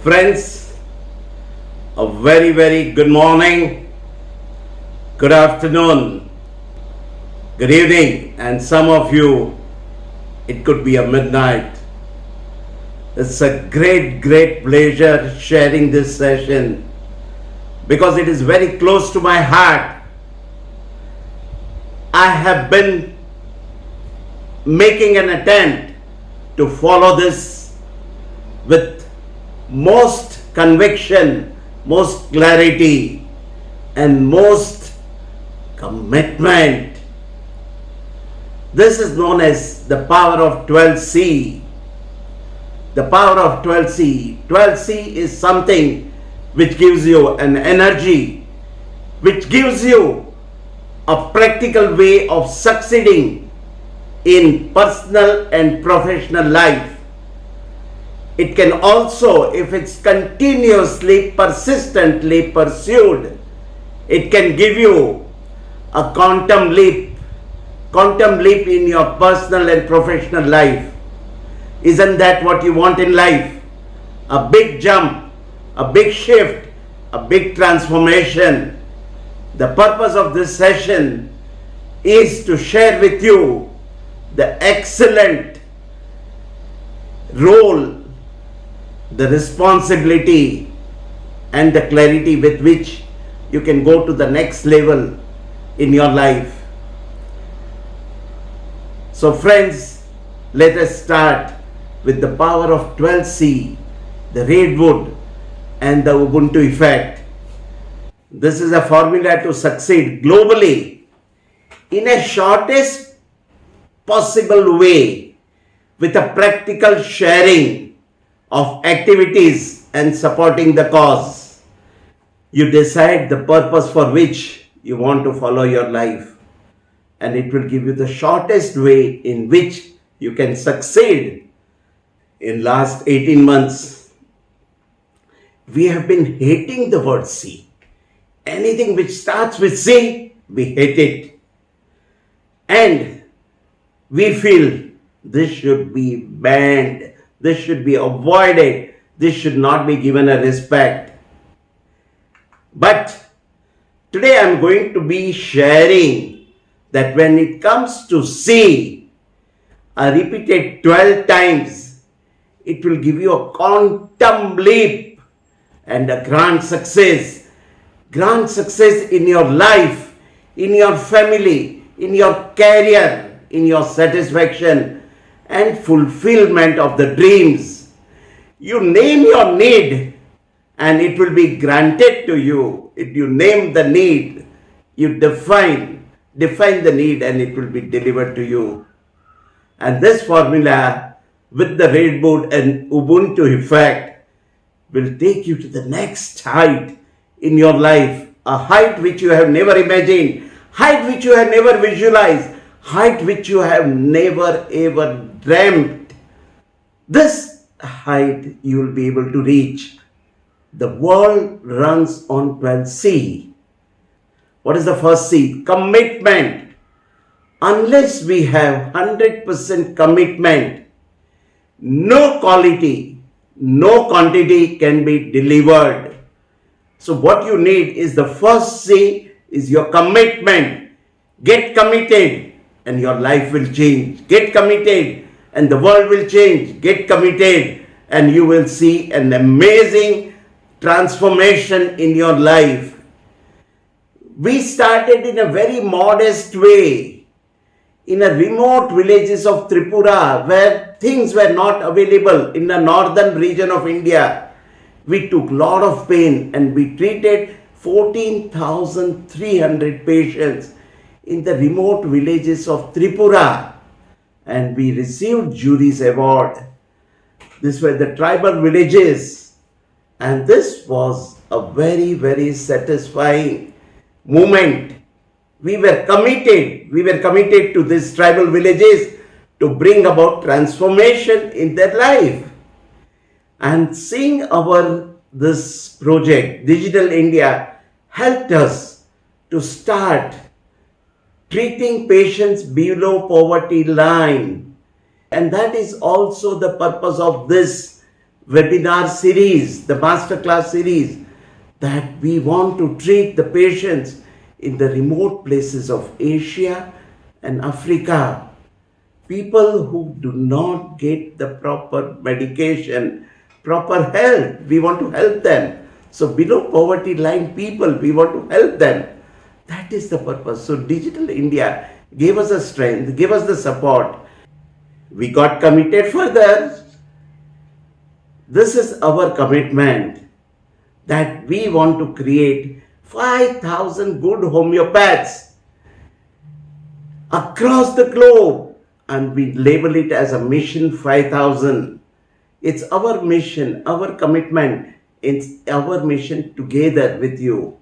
Friends, a very good morning, good afternoon, good evening, and some of you, it could be a midnight. It's a great pleasure sharing this session because it is very close to my heart. I have been making an attempt to follow this with most conviction, most clarity, and most commitment. This is known as the power of 12C. The power of 12C. 12C is something which gives you an energy, which gives you a practical way of succeeding in personal and professional life. It can also, if it's continuously, persistently pursued, it can give you a quantum leap in your personal and professional life. Isn't that what you want in life? A big jump, a big shift, a big transformation. The purpose of this session is to share with you the excellent role, the responsibility, and the clarity with which you can go to the next level in your life. So friends, let us start with the power of 12C, the Redwood, and the Ubuntu effect. This is a formula to succeed globally in a shortest possible way with a practical sharing of activities and supporting the cause. You decide the purpose for which you want to follow your life, and it will give you the shortest way in which you can succeed. In last 18 months, we have been hating the word C. Anything which starts with C, we hate it. And we feel this should be banned. This should be avoided. This should not be given a respect. But today I am going to be sharing that when it comes to C, I repeat it 12 times, it will give you a quantum leap and a grand success. Grand success in your life, in your family, in your career, in your satisfaction and fulfillment of the dreams. You name your need and it will be granted to you. If you name the need, you define the need and it will be delivered to you. And this formula with the Redwood and Ubuntu effect will take you to the next height in your life, a height which you have never imagined, height which you have never visualized, height which you have never ever dreamt. This height you will be able to reach. The world runs on 12C. What is the first C? Commitment. Unless we have 100% commitment, no quality, no quantity can be delivered. So what you need is the first C is your commitment. Get committed and your life will change. Get committed and the world will change. Get committed and you will see an amazing transformation in your life. We started in a very modest way in a remote villages of Tripura where things were not available in the northern region of India. We took a lot of pain and we treated 14,300 patients in the remote villages of Tripura and we received jury's award. These were the tribal villages and this was a very satisfying moment. We were committed to these tribal villages to bring about transformation in their life. And seeing this project, Digital India, helped us to start treating patients below poverty line. And that is also the purpose of this webinar series, the masterclass series, that we want to treat the patients in the remote places of Asia and Africa. People who do not get the proper medication, proper health, we want to help them. So below poverty line people, we want to help them. That is the purpose. So Digital India gave us the strength, gave us the support. We got committed further. This is our commitment, that we want to create 5,000 good homeopaths across the globe, and we label it as a Mission 5000. It's our mission, our commitment, it's our mission together with you.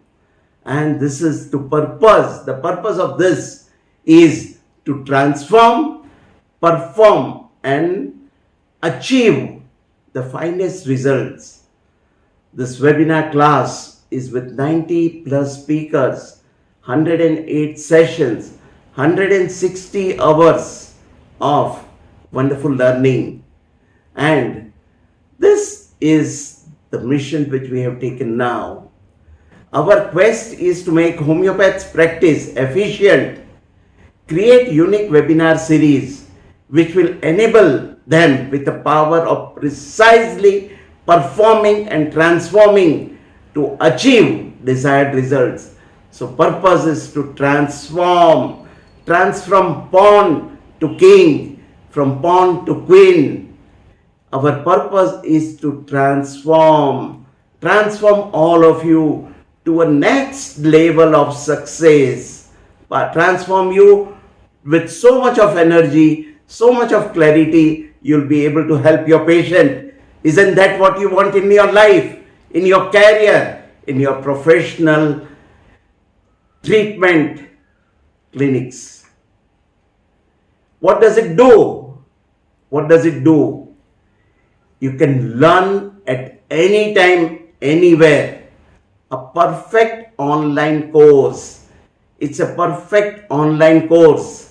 And this is the purpose of this is to transform, perform, and achieve the finest results. This webinar class is with 90 plus speakers, 108 sessions, 160 hours of wonderful learning. And this is the mission which we have taken now. Our quest is to make homeopaths practice efficient, create unique webinar series which will enable them with the power of precisely performing and transforming to achieve desired results. So purpose is to transform from pawn to king, from pawn to queen. Our purpose is to transform all of you to a next level of success, but transform you with so much of energy, so much of clarity, you'll be able to help your patient. Isn't that what you want in your life, in your career, in your professional treatment clinics? What does it do? What does it do? You can learn at any time, anywhere. A perfect online course. It's a perfect online course.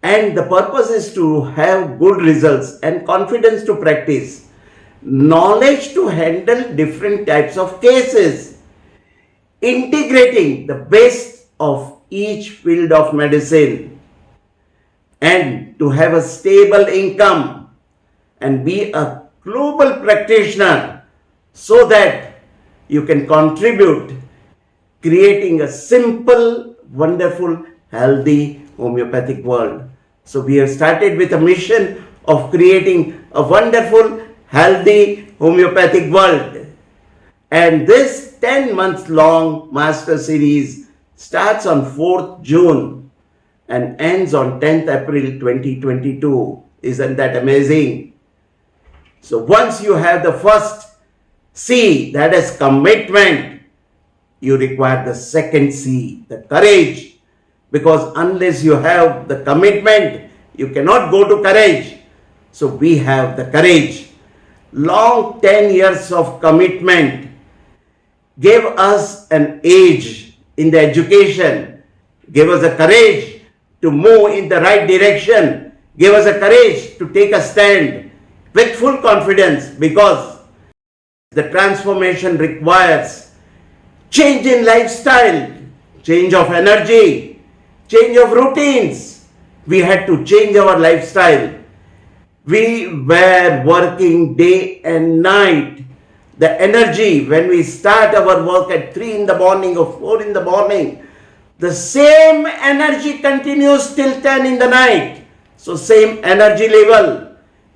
And the purpose is to have good results and confidence to practice, knowledge to handle different types of cases, integrating the best of each field of medicine, and to have a stable income and be a global practitioner so that you can contribute creating a simple, wonderful, healthy homeopathic world. So we have started with a mission of creating a wonderful, healthy homeopathic world. And this 10 months long master series starts on 4th June and ends on 10th April 2022. Isn't that amazing? So once you have the first C, that is commitment, you require the second C, the courage. Because unless you have the commitment, you cannot go to courage. So we have the courage. Long 10 years of commitment gave us an edge in the education, gave us the courage to move in the right direction, gave us the courage to take a stand with full confidence, because the transformation requires change in lifestyle, change of energy, change of routines. We had to change our lifestyle. We were working day and night. The energy, when we start our work at 3 in the morning or 4 in the morning, the same energy continues till 10 in the night. So same energy level.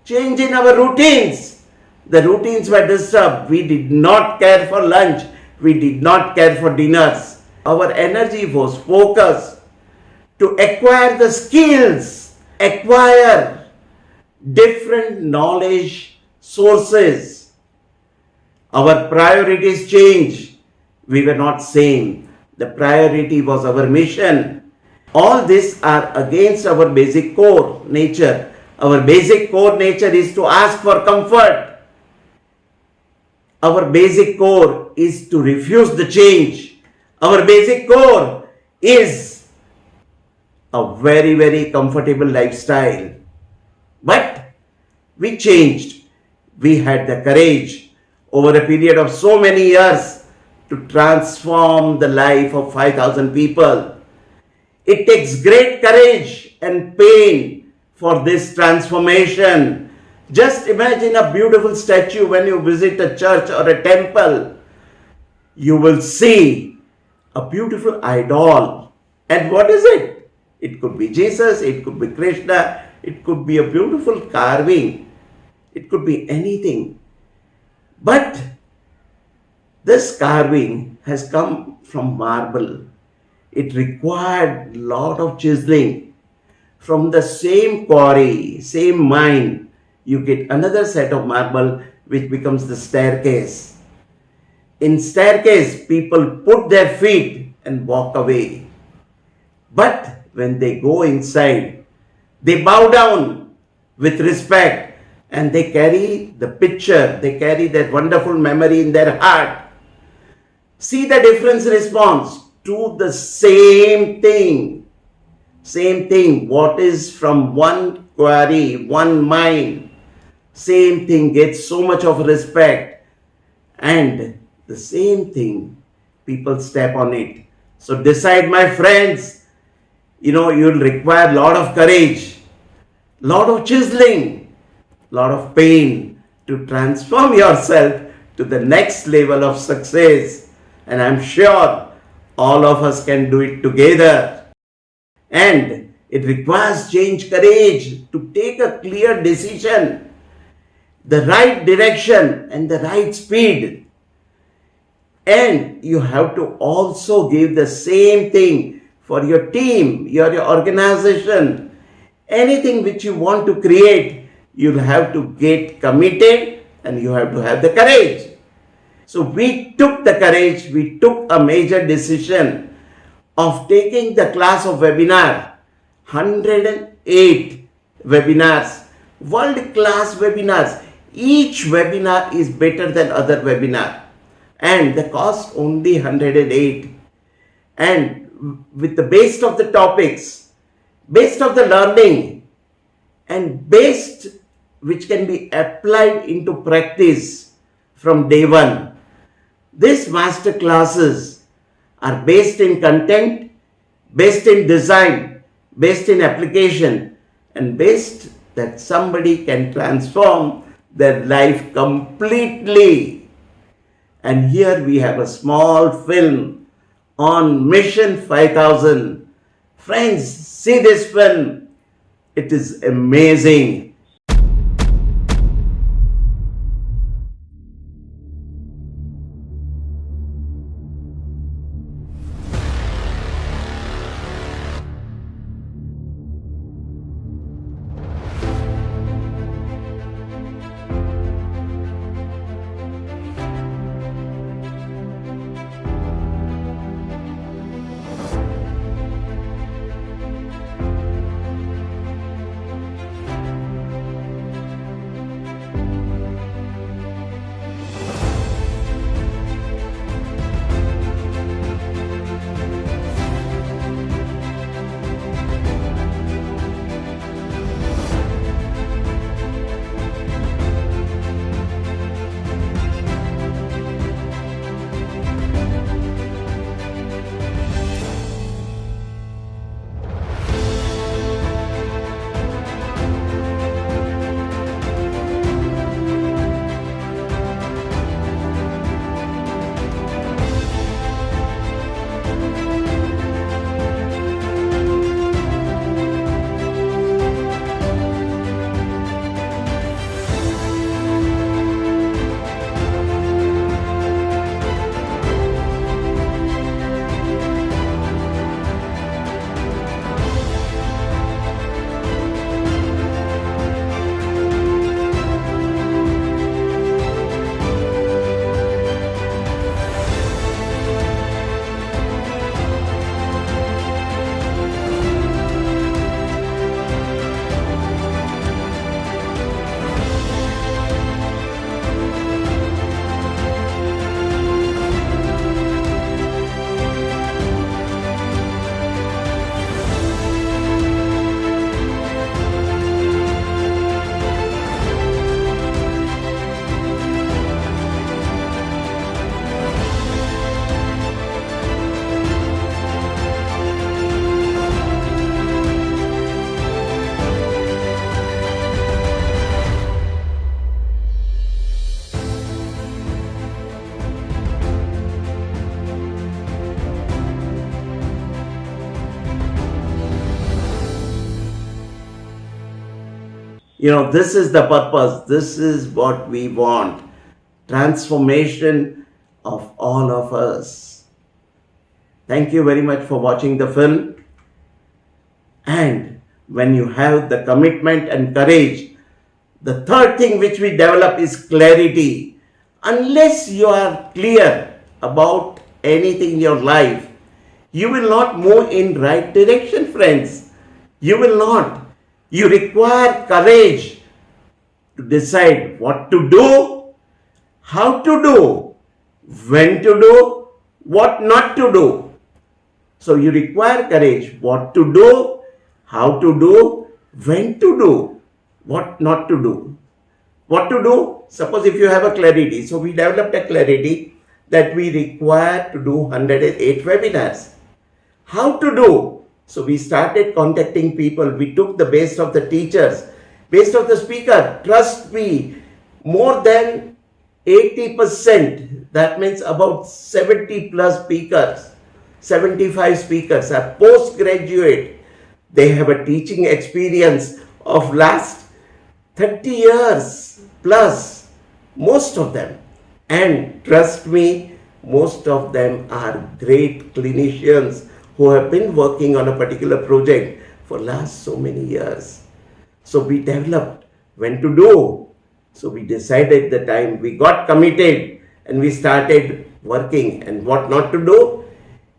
Change in our routines. The routines were disturbed. We did not care for lunch. We did not care for dinners. Our energy was focused to acquire the skills, acquire different knowledge sources. Our priorities changed. We were not same. The priority was our mission. All these are against our basic core nature. Our basic core nature is to ask for comfort. Our basic core is to refuse the change. Our basic core is a very, very comfortable lifestyle. But we changed. we had the courage over a period of so many years to transform the life of 5,000 people. It takes great courage and pain for this transformation. Just imagine a beautiful statue when you visit a church or a temple. You will see a beautiful idol. And what is it? It could be Jesus, it could be Krishna, it could be a beautiful carving, it could be anything. But this carving has come from marble. It required a lot of chiseling. From the same quarry, same mine, you get another set of marble which becomes the staircase. In staircase, people put their feet and walk away. But when they go inside, they bow down with respect and they carry the picture, they carry that wonderful memory in their heart. See the difference response to the same thing. Same thing. What is from one quarry, one mine, same thing gets so much of respect. And the same thing, people step on it. So decide, my friends, you'll require a lot of courage, lot of chiseling, lot of pain to transform yourself to the next level of success. And I'm sure all of us can do it together. And it requires change, courage to take a clear decision, the right direction and the right speed. And you have to also give the same thing for your team, your organization, anything which you want to create. You'll have to get committed and you have to have the courage. So we took the courage, we took a major decision of taking the class of webinar, 108 webinars, world-class webinars. Each webinar is better than other webinar. And the cost only 108. And with the base of the topics, based of the learning, and based which can be applied into practice from day one. These master classes are based in content, based in design, based in application, and based that somebody can transform their life completely. And here we have a small film on Mission 5000. Friends, see this film. It is amazing. This is the purpose. This is what we want. Transformation of all of us. Thank you very much for watching the film. And when you have the commitment and courage, the third thing which we develop is clarity. Unless you are clear about anything in your life, you will not move in right direction, friends. You will not. You require courage to decide what to do, how to do, when to do, what not to do. So you require courage, what to do, how to do, when to do, what not to do. What to do? Suppose if you have a clarity. So we developed a clarity that we require to do 108 webinars. How to do? So we started contacting people. We took the best of the teachers, best of the speaker. Trust me, more than 80%, that means about 70 plus speakers, 75 speakers are postgraduate. They have a teaching experience of last 30 years plus, most of them. And trust me, most of them are great clinicians who have been working on a particular project for last so many years. So we developed when to do. So we decided the time, we got committed and we started working. And what not to do?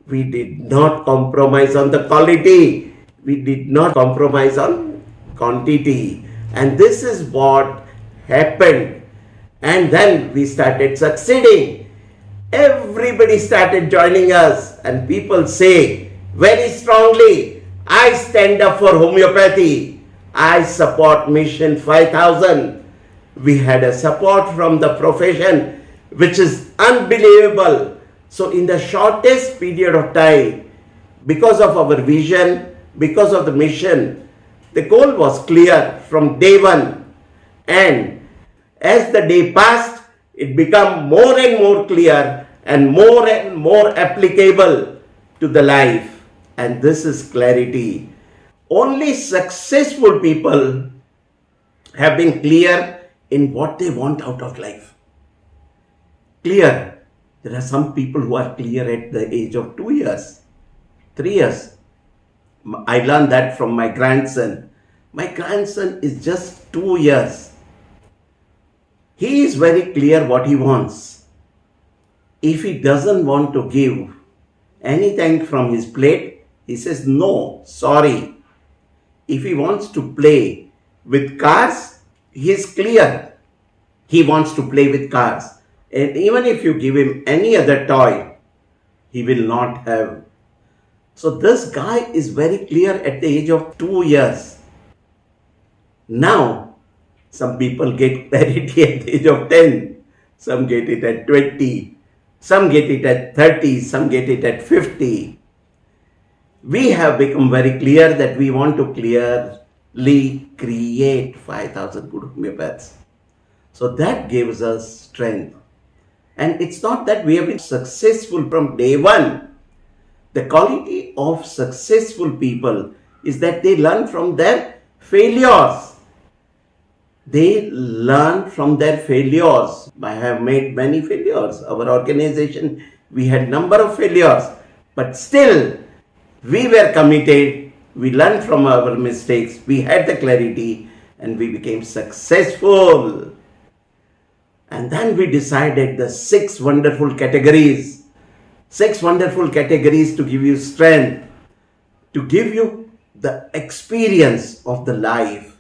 We did not compromise on the quality. We did not compromise on quantity. And this is what happened. And then we started succeeding. Everybody started joining us, and people say very strongly, I stand up for homeopathy. I support Mission 5000. We had a support from the profession, which is unbelievable. So in the shortest period of time, because of our vision, because of the mission, the goal was clear from day one. And as the day passed, it became more and more clear and more applicable to the life. And this is clarity. Only successful people have been clear in what they want out of life. Clear. There are some people who are clear at the age of 2 years, 3 years. I learned that from my grandson. My grandson is just 2 years. He is very clear what he wants. If he doesn't want to give anything from his plate, he says, no, sorry. If he wants to play with cars, he is clear. He wants to play with cars. And even if you give him any other toy, he will not have. So this guy is very clear at the age of 2 years. Now, some people get clarity at the age of 10. Some get it at 20. Some get it at 30. Some get it at 50. We have become very clear that we want to clearly create 5,000 good homeopaths. So that gives us strength. And it's not that we have been successful from day one. The quality of successful people is that they learn from their failures. They learn from their failures. I have made many failures. Our organization, we had number of failures. But still, we were committed. We learned from our mistakes. We had the clarity and we became successful. And then we decided the 6 wonderful categories. 6 wonderful categories to give you strength, to give you the experience of the life.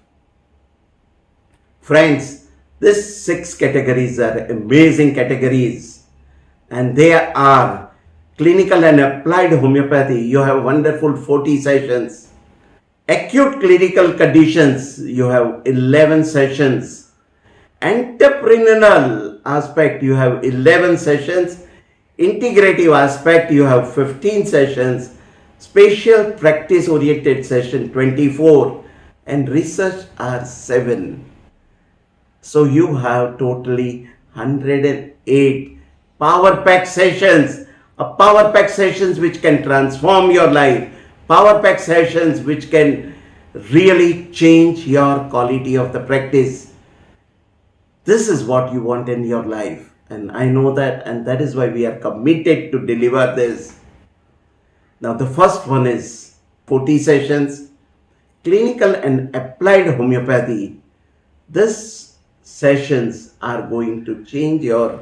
Friends, these 6 categories are amazing categories. And they are clinical and applied homeopathy. You have wonderful 40 sessions. Acute clinical conditions, you have 11 sessions. Entrepreneurial aspect, you have 11 sessions. Integrative aspect, you have 15 sessions. Spatial practice oriented session, 24. And research are 7. So you have totally 108 power pack sessions. Power pack sessions which can transform your life. Power pack sessions which can really change your quality of the practice. This is what you want in your life. And I know that, and that is why we are committed to deliver this. Now, the first one is 40 sessions, clinical and applied homeopathy. These sessions are going to change your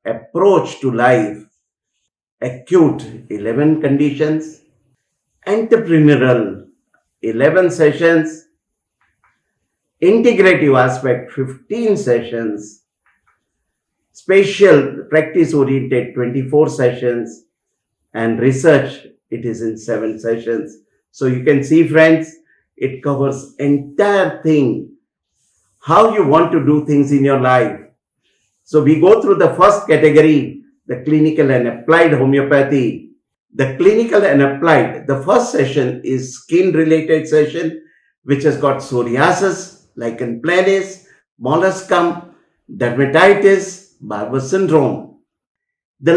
approach to life. Acute 11 conditions, entrepreneurial 11 sessions, integrative aspect 15 sessions, spatial practice oriented 24 sessions, and research it is in 7 sessions. So you can see, friends, it covers entire thing, how you want to do things in your life. So we go through the first category, the clinical and applied homeopathy. The clinical and applied, the first session is skin related session, which has got psoriasis, lichen planus, molluscum, dermatitis, Barber syndrome. The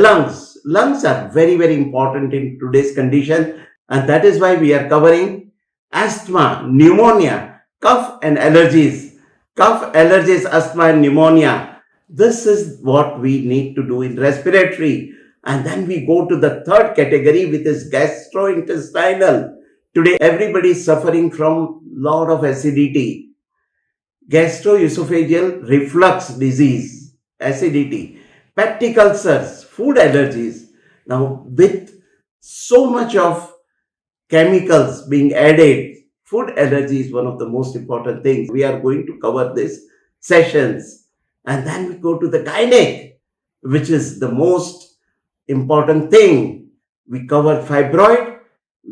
lungs are very, very important in today's condition, and that is why we are covering asthma, pneumonia, cough and allergies. Cough, allergies, asthma and pneumonia. This is what we need to do in respiratory. And then we go to the third category, which is gastrointestinal. Today, everybody is suffering from lot of acidity, gastroesophageal reflux disease, acidity, peptic ulcers, food allergies. Now, with so much of chemicals being added, food allergy is one of the most important things. We are going to cover this sessions. And then we go to the gynec, which is the most important thing. We cover fibroid,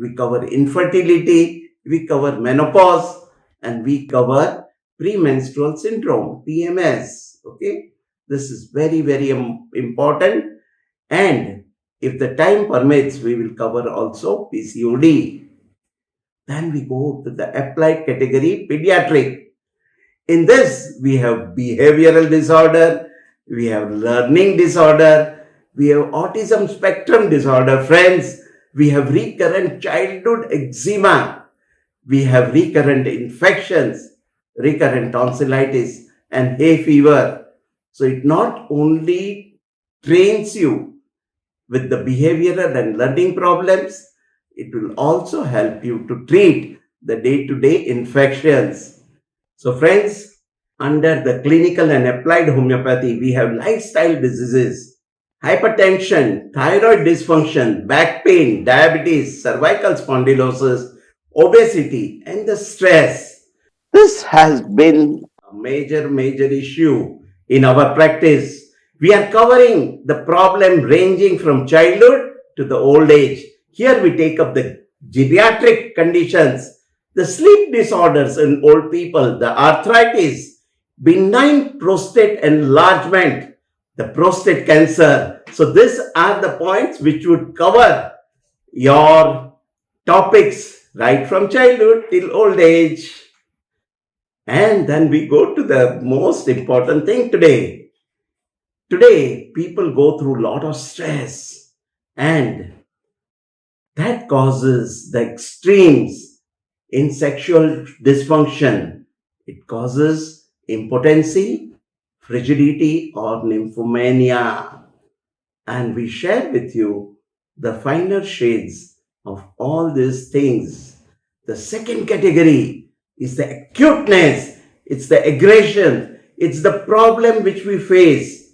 we cover infertility, we cover menopause, and we cover premenstrual syndrome, PMS. Okay, this is very, very important. And if the time permits, we will cover also PCOD. Then we go to the applied category, pediatric. In this, we have behavioral disorder, we have learning disorder, we have autism spectrum disorder, friends, we have recurrent childhood eczema, we have recurrent infections, recurrent tonsillitis, and hay fever. So it not only trains you with the behavioral and learning problems, it will also help you to treat the day-to-day infections. So friends, under the clinical and applied homeopathy, we have lifestyle diseases, hypertension, thyroid dysfunction, back pain, diabetes, cervical spondylosis, obesity, and the stress. This has been a major issue in our practice. We are covering the problem ranging from childhood to the old age. Here we take up the geriatric conditions, the sleep disorders in old people, the arthritis, benign prostate enlargement, the prostate cancer. So these are the points which would cover your topics right from childhood till old age. And then we go to the most important thing today. Today, people go through a lot of stress, and that causes the extremes in sexual dysfunction. It causes impotency, frigidity, or nymphomania. And we share with you the finer shades of all these things. The second category is the acuteness, it's the aggression, it's the problem which we face.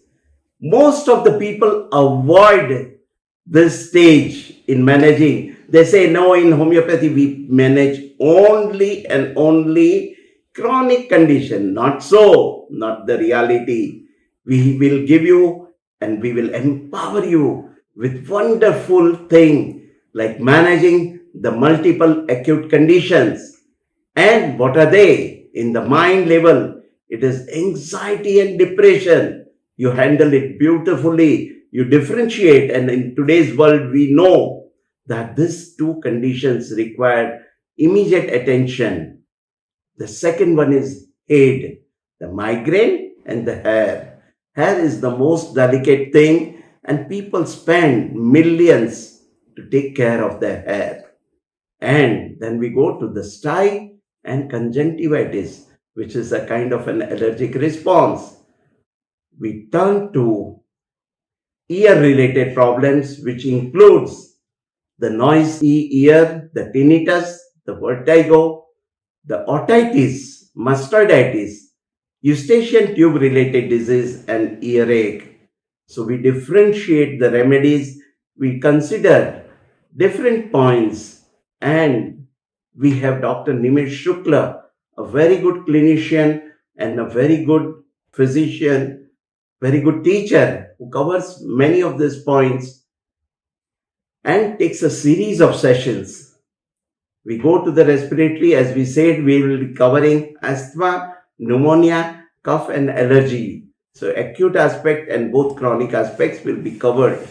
Most of the people avoid this stage in managing. They say, no, in homeopathy we manage only and only chronic condition. Not so, not the reality. We will give you and we will empower you with wonderful thing like managing the multiple acute conditions. And what are they? In the mind level, it is anxiety and depression. You handle it beautifully. You differentiate. And in today's world, we know that these two conditions require immediate attention. The second one is head, the migraine and the hair. Hair is the most delicate thing, and people spend millions to take care of their hair. And then we go to the stye and conjunctivitis, which is a kind of an allergic response. We turn to ear related problems, which includes the noisy ear, the tinnitus, the vertigo, the otitis, mastoiditis, eustachian tube related disease, and earache. So we differentiate the remedies, we consider different points, and we have Dr. Nimish Shukla, a very good clinician and a very good physician, very good teacher who covers many of these points and takes a series of sessions. We go to the respiratory, as we said, we will be covering asthma, pneumonia, cough, and allergy. So, acute aspect and both chronic aspects will be covered.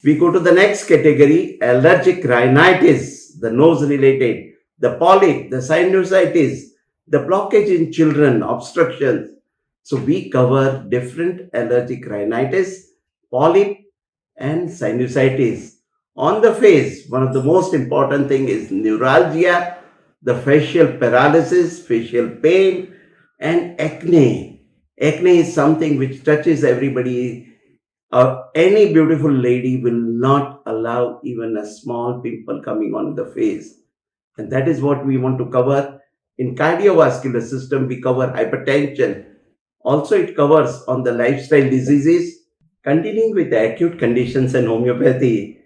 We go to the next category, allergic rhinitis, the nose related, the polyp, the sinusitis, the blockage in children, obstructions. So, we cover different allergic rhinitis, polyp, and sinusitis. On the face, one of the most important thing is neuralgia, the facial paralysis, facial pain, and acne. Acne is something which touches everybody. Any beautiful lady will not allow even a small pimple coming on the face. And that is what we want to cover. In cardiovascular system, we cover hypertension. Also, it covers on the lifestyle diseases. Continuing with the acute conditions and homeopathy,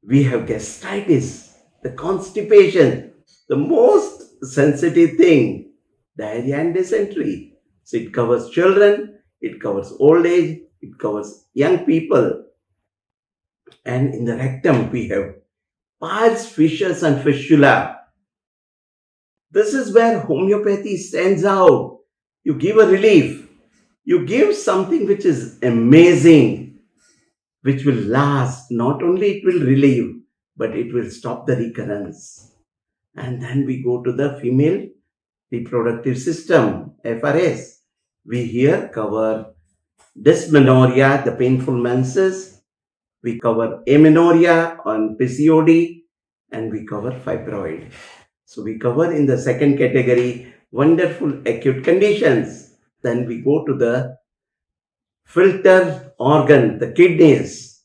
we have gastritis, the constipation, the most sensitive thing, diarrhea and dysentery. So it covers children, it covers old age, it covers young people. And in the rectum, we have piles, fissures, and fistula. This is where homeopathy stands out. You give a relief, you give something which is amazing, which will last. Not only it will relieve, but it will stop the recurrence. And then we go to the female reproductive system, FRS. We here cover dysmenorrhea, the painful menses. We cover amenorrhea on PCOD, and we cover fibroid. So we cover in the second category wonderful acute conditions. Then we go to the filter organ, the kidneys.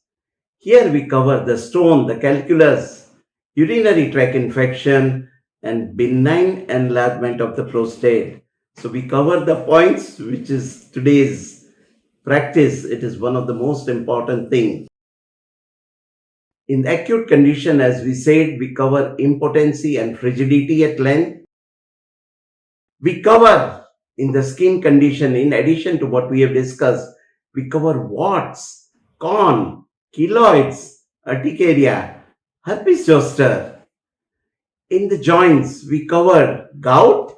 Here we cover the stone, the calculus, urinary tract infection, and benign enlargement of the prostate. So we cover the points which is today's practice. It is one of the most important things. In the acute condition, as we said, we cover impotency and frigidity at length. We cover in the skin condition, in addition to what we have discussed, we cover warts, corn, keloids, urticaria, herpes zoster. In the joints, we cover gout,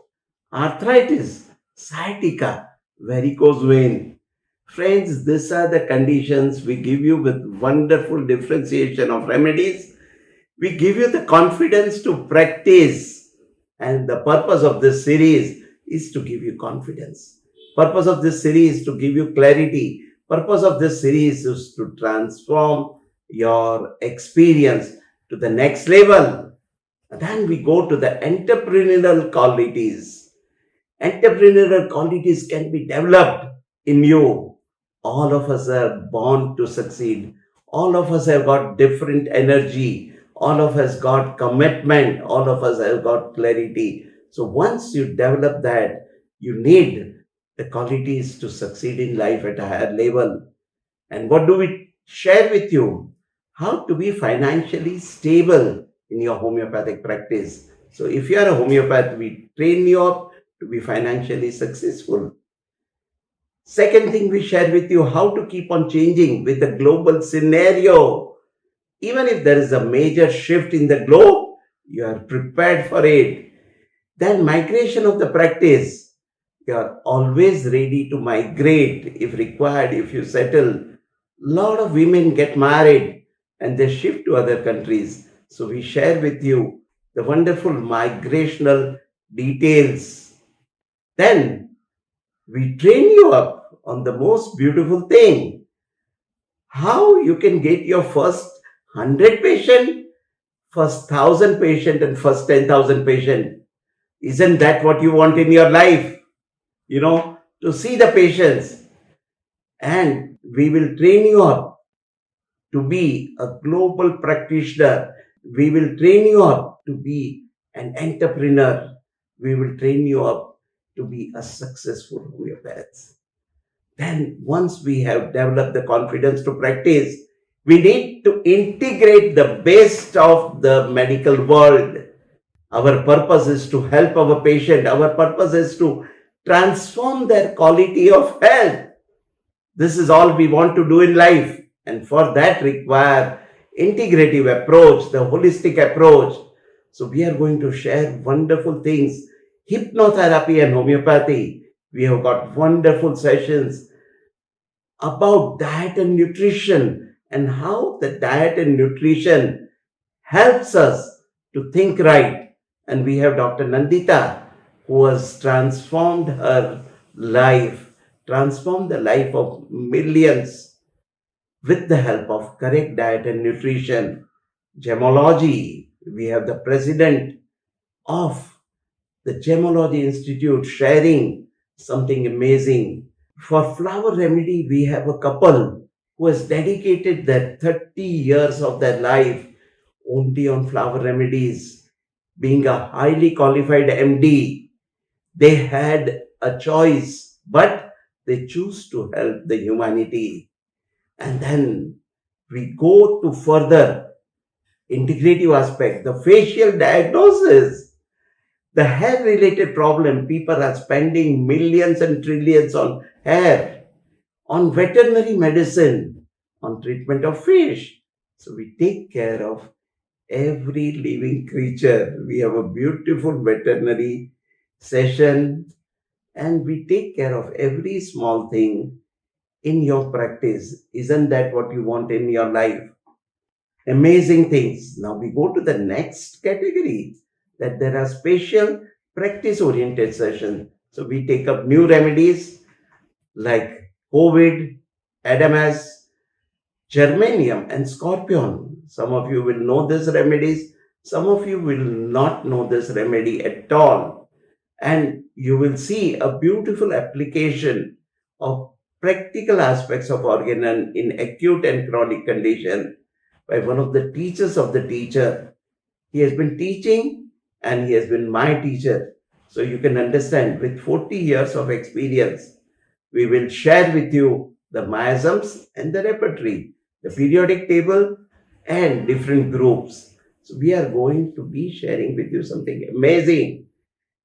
arthritis, sciatica, varicose vein. Friends, these are the conditions we give you with wonderful differentiation of remedies. We give you the confidence to practice. And the purpose of this series is to give you confidence. Purpose of this series is to give you clarity. Purpose of this series is to transform your experience to the next level. Then we go to the entrepreneurial qualities. Entrepreneurial qualities can be developed in you. All of us are born to succeed. All of us have got different energy. All of us got commitment. All of us have got clarity. So once you develop that, you need the qualities to succeed in life at a higher level. And what do we share with you? How to be financially stable in your homeopathic practice. So if you are a homeopath, we train you up to be financially successful. Second thing we share with you, how to keep on changing with the global scenario. Even if there is a major shift in the globe, you are prepared for it. Then migration of the practice. You are always ready to migrate if required, if you settle. Lot of women get married and they shift to other countries. So we share with you the wonderful migrational details. Then we train you up on the most beautiful thing. How you can get your first 100 patient, first 1,000 patient, and first 10,000 patient. Isn't that what you want in your life? To see the patients, and we will train you up to be a global practitioner. We will train you up to be an entrepreneur. We will train you up to be a successful homeopath. Then, once we have developed the confidence to practice, we need to integrate the best of the medical world. Our purpose is to help our patient. Our purpose is to transform their quality of health. This is all we want to do in life. And for that require integrative approach, the holistic approach. So we are going to share wonderful things. Hypnotherapy and homeopathy. We have got wonderful sessions about diet and nutrition and how the diet and nutrition helps us to think right. And we have Dr. Nandita, who has transformed her life, transformed the life of millions with the help of correct diet and nutrition. Gemology, we have the president of the Gemology Institute sharing something amazing. For flower remedy, we have a couple who has dedicated their 30 years of their life only on flower remedies. Being a highly qualified MD, they had a choice, but they choose to help the humanity. And then we go to further integrative aspect, the facial diagnosis, the hair related problem. People are spending millions and trillions on hair, on veterinary medicine, on treatment of fish. So we take care of every living creature. We have a beautiful veterinary session, and we take care of every small thing in your practice. Isn't that what you want in your life? Amazing things. Now we go to the next category, that there are spatial practice oriented sessions. So we take up new remedies like COVID, Adamas, germanium, and scorpion. Some of you will know these remedies, some of you will not know this remedy at all. And you will see a beautiful application of practical aspects of organ and in acute and chronic condition by one of the teachers of the teacher. He has been teaching and he has been my teacher. So you can understand, with 40 years of experience, we will share with you the miasms and the repertory, the periodic table, and different groups. So we are going to be sharing with you something amazing.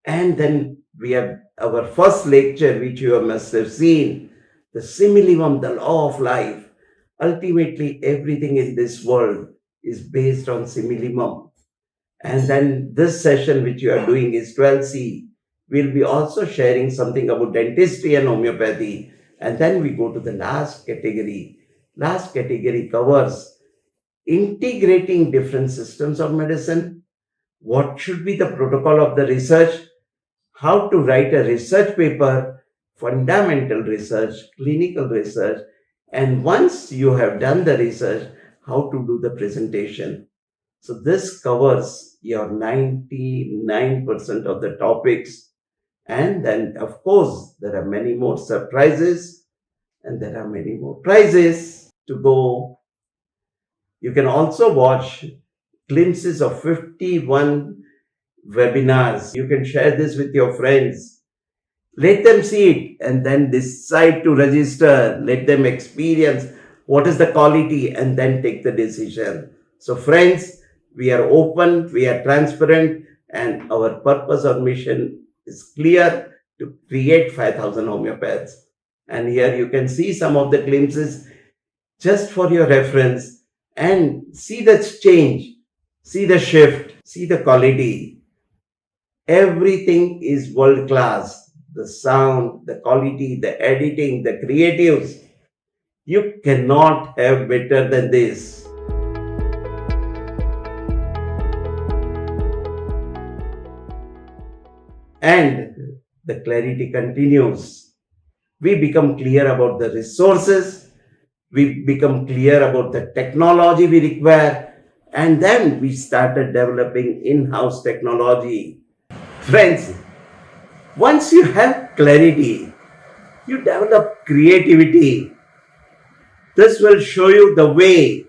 And then we have our first lecture, which you must have seen, the simillimum, the law of life. Ultimately, everything in this world is based on simillimum. And then this session, which you are doing, is 12C. We'll be also sharing something about dentistry and homeopathy. And then we go to the last category. Last category covers integrating different systems of medicine. What should be the protocol of the research? How to write a research paper, fundamental research, clinical research, and once you have done the research, how to do the presentation. So this covers your 99% of the topics. And then, of course, there are many more surprises and there are many more prizes to go. You can also watch glimpses of 51 webinars. You can share this with your friends. Let them see it and then decide to register. Let them experience what is the quality and then take the decision. So, friends, we are open, we are transparent, and our purpose or mission is clear: to create 5,000 homeopaths. And here you can see some of the glimpses just for your reference, and see the change, see the shift, see the quality. Everything is world class. The sound, the quality, the editing, the creatives. You cannot have better than this. And the clarity continues. We become clear about the resources, we become clear about the technology we require, and then we started developing in house technology. Friends, once you have clarity, you develop creativity. This will show you the way.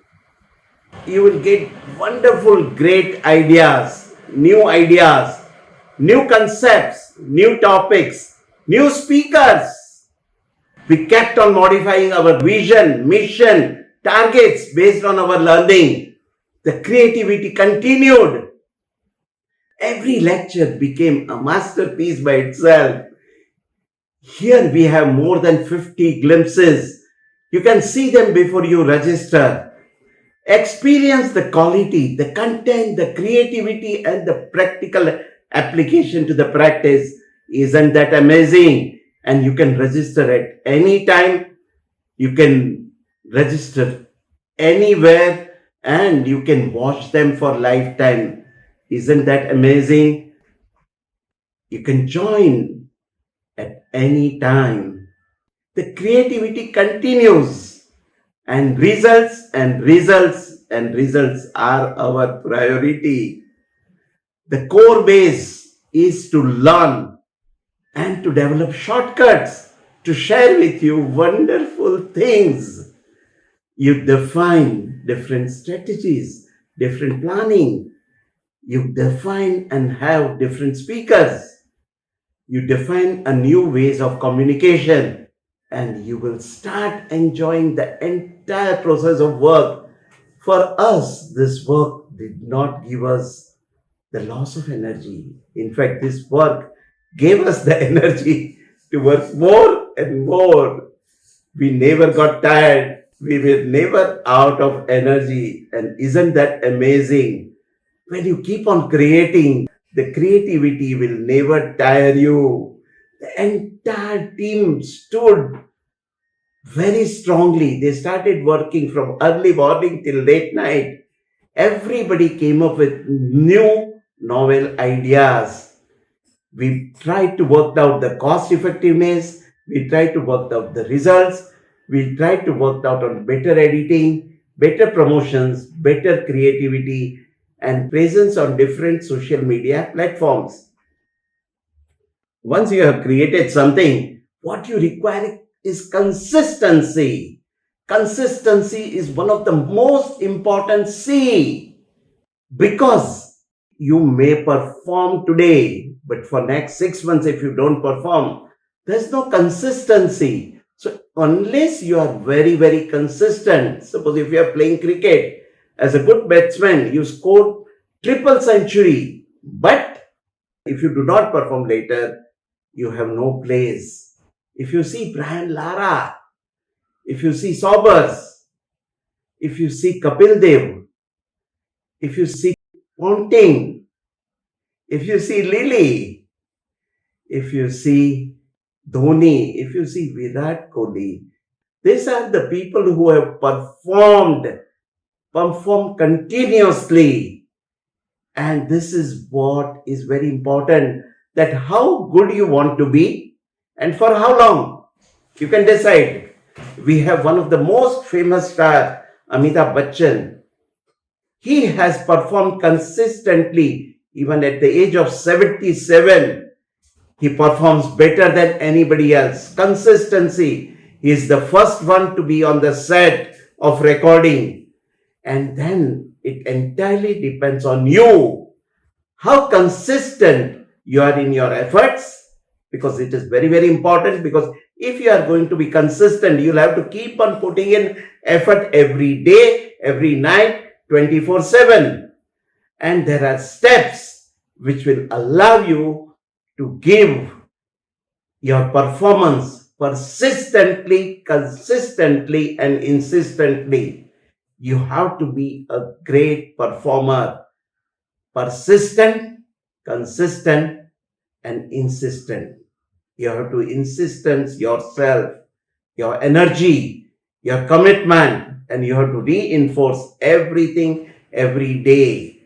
You will get wonderful, great ideas, new concepts, new topics, new speakers. We kept on modifying our vision, mission, targets based on our learning. The creativity continued. Every lecture became a masterpiece by itself. Here we have more than 50 glimpses. You can see them before you register. Experience the quality, the content, the creativity, and the practical application to the practice. Isn't that amazing? And you can register at any time. You can register anywhere and you can watch them for lifetime. Isn't that amazing? You can join at any time. The creativity continues, and results are our priority. The core base is to learn and to develop shortcuts to share with you wonderful things. You define different strategies, different planning. You define and have different speakers. You define a new ways of communication, and you will start enjoying the entire process of work. For us, this work did not give us the loss of energy. In fact, this work gave us the energy to work more and more. We never got tired. We were never out of energy. And isn't that amazing? When you keep on creating, the creativity will never tire you. The entire team stood very strongly. They started working from early morning till late night. Everybody came up with new novel ideas. We tried to work out the cost effectiveness. We tried to work out the results. We tried to work out on better editing, better promotions, better creativity, and presence on different social media platforms. Once you have created something, what you require is consistency. Consistency is one of the most important C, because you may perform today, but for next 6 months, if you don't perform, there's no consistency. So unless you are very, very consistent, suppose if you are playing cricket, as a good batsman, you scored triple century, but if you do not perform later, you have no place. If you see Brian Lara, if you see Sobers, if you see Kapil Dev, if you see Ponting, if you see Lily, if you see Dhoni, if you see Virat Kohli, these are the people who have performed continuously. And this is what is very important, that how good you want to be and for how long. You can decide. We have one of the most famous stars, Amitabh Bachchan. He has performed consistently even at the age of 77. He performs better than anybody else. Consistency. He is the first one to be on the set of recording. And then it entirely depends on you. How consistent you are in your efforts, because it is very, very important. Because if you are going to be consistent, you'll have to keep on putting in effort every day, every night, 24/7. And there are steps which will allow you to give your performance persistently, consistently, and insistently. You have to be a great performer. Persistent, consistent, and insistent. You have to insistence yourself, your energy, your commitment, and you have to reinforce everything every day.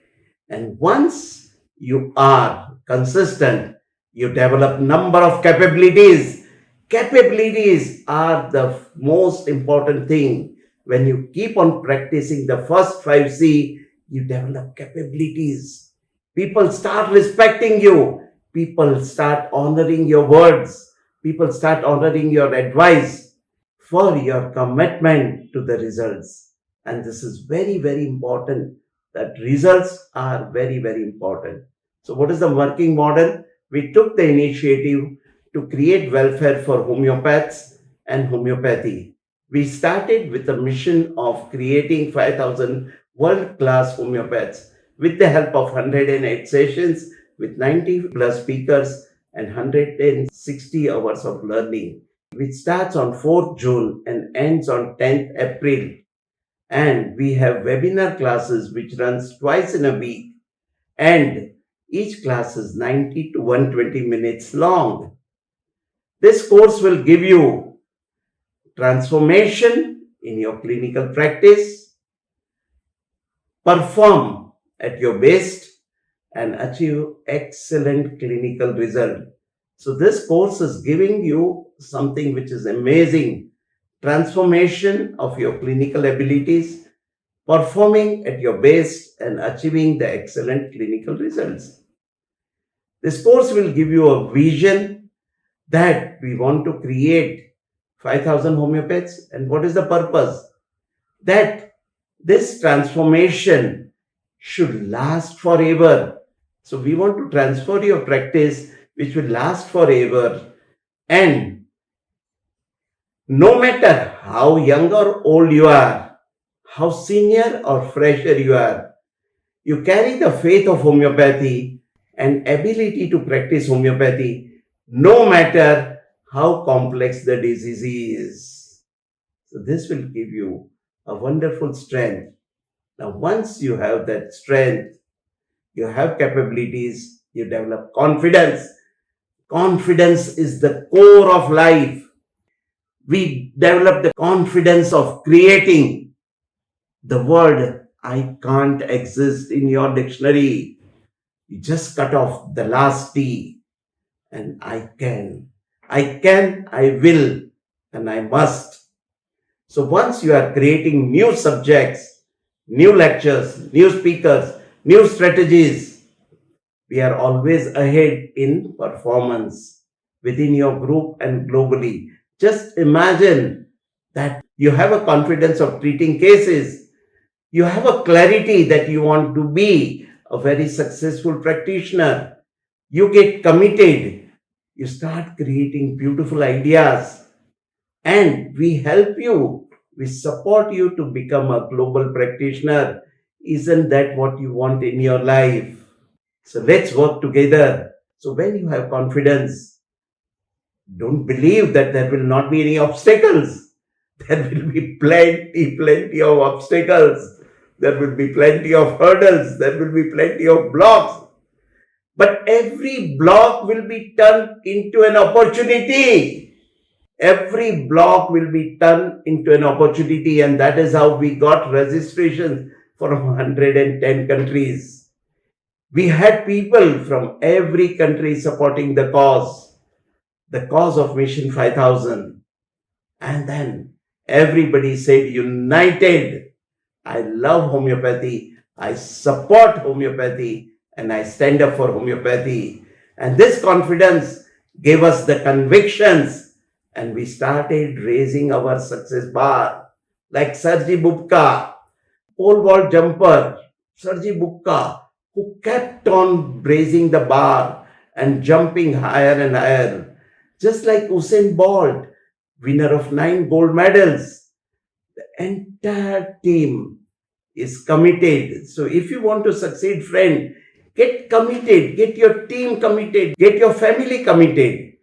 And once you are consistent, you develop number of capabilities. Capabilities are the most important thing. When you keep on practicing the first 5C, you develop capabilities. People start respecting you. People start honoring your words. People start honoring your advice for your commitment to the results. And this is very, very important, that results are very, very important. So, what is the working model? We took the initiative to create welfare for homeopaths and homeopathy. We started with the mission of creating 5,000 world class homeopaths with the help of 108 sessions with 90 plus speakers and 160 hours of learning, which starts on 4th June and ends on 10th April. And we have webinar classes which runs twice in a week, and each class is 90 to 120 minutes long. This course will give you transformation in your clinical practice, perform at your best, and achieve excellent clinical result. So this course is giving you something which is amazing: transformation of your clinical abilities, performing at your best, and achieving the excellent clinical results. This course will give you a vision that we want to create 5,000 homeopaths. And what is the purpose? That this transformation should last forever. So we want to transfer your practice which will last forever. And no matter how young or old you are, how senior or fresher you are, you carry the faith of homeopathy and ability to practice homeopathy no matter how complex the disease is. So this will give you a wonderful strength. Now, once you have that strength, you have capabilities, you develop confidence. Confidence is the core of life. We develop the confidence of creating. The word I can't exist in your dictionary. You just cut off the last T, and I can. I can, I will, and I must. So once you are creating new subjects, new lectures, new speakers, new strategies, we are always ahead in performance within your group and globally. Just imagine that you have a confidence of treating cases. You have a clarity that you want to be a very successful practitioner. You get committed. You start creating beautiful ideas, and we help you. We support you to become a global practitioner. Isn't that what you want in your life? So let's work together. So when you have confidence, don't believe that there will not be any obstacles. There will be plenty of obstacles. There will be plenty of hurdles. There will be plenty of blocks. But every block will be turned into an opportunity. Every block will be turned into an opportunity, and that is how we got registrations from 110 countries. We had people from every country supporting the cause of Mission 5000. And then everybody said, united, I love homeopathy, I support homeopathy, and I stand up for homeopathy. And this confidence gave us the convictions, and we started raising our success bar. Like Sergi Bubka, pole vault jumper, Sergi Bubka, who kept on raising the bar and jumping higher and higher. Just like Usain Bolt, winner of 9 gold medals. The entire team is committed. So if you want to succeed, friend, get committed, get your team committed, get your family committed.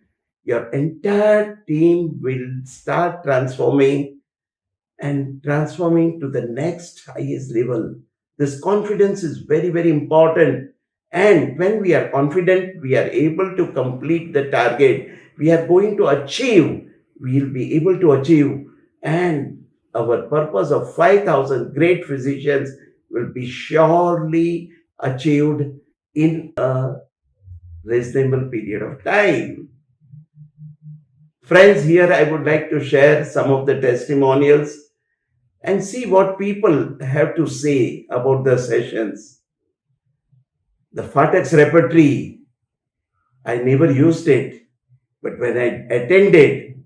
Your entire team will start transforming and transforming to the next highest level. This confidence is very, very important. And when we are confident, we are able to complete the target. We are going to achieve, we will be able to achieve. And our purpose of 5,000 great physicians will be surely achieved in a reasonable period of time. Friends, here I would like to share some of the testimonials and see what people have to say about the sessions. The Fatak's repertory I never used it, but when I attended,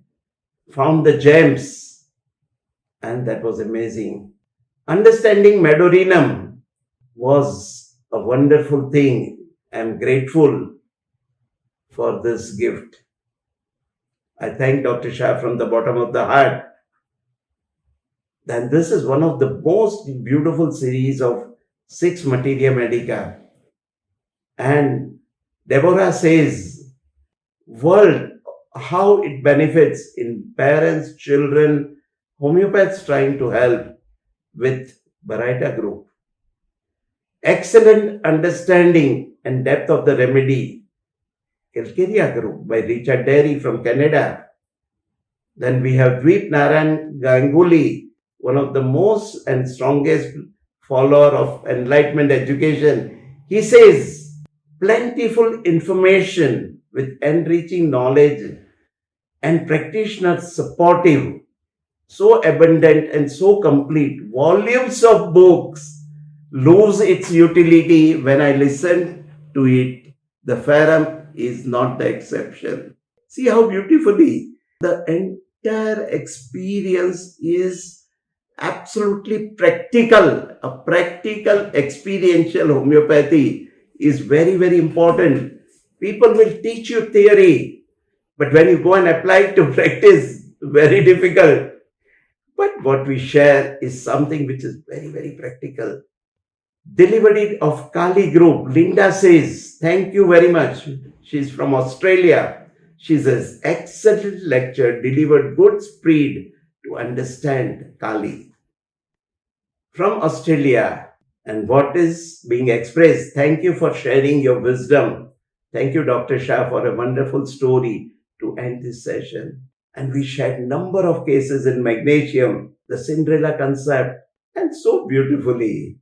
found the gems, and that was amazing. Understanding Madorinum was a wonderful thing. I'm grateful for this gift. I thank Dr. Shah from the bottom of the heart. Then this is one of the most beautiful series of six materia medica. And Deborah says, world, how it benefits in parents, children, homeopaths trying to help with Baraita group. Excellent understanding and depth of the remedy, Calcaria group by Richard Derry from Canada. Then we have Dweep Naran Ganguly, one of the most and strongest follower of Enlightenment education. He says, plentiful information with enriching knowledge and practitioners supportive, so abundant and so complete. Volumes of books lose its utility when I listen to it. The Ferrum is not the exception. See how beautifully the entire experience is absolutely practical. A practical experiential homeopathy is very, very important. People will teach you theory, but when you go and apply it to practice, very difficult. But what we share is something which is very, very practical. Delivery of Kali Group. Linda says, thank you very much. She's from Australia. She says, excellent lecture, delivered good speed to understand Kali. From Australia, and what is being expressed, thank you for sharing your wisdom. Thank you, Dr. Shah, for a wonderful story to end this session. And we shared number of cases in magnesium, the Cinderella concept, and so beautifully.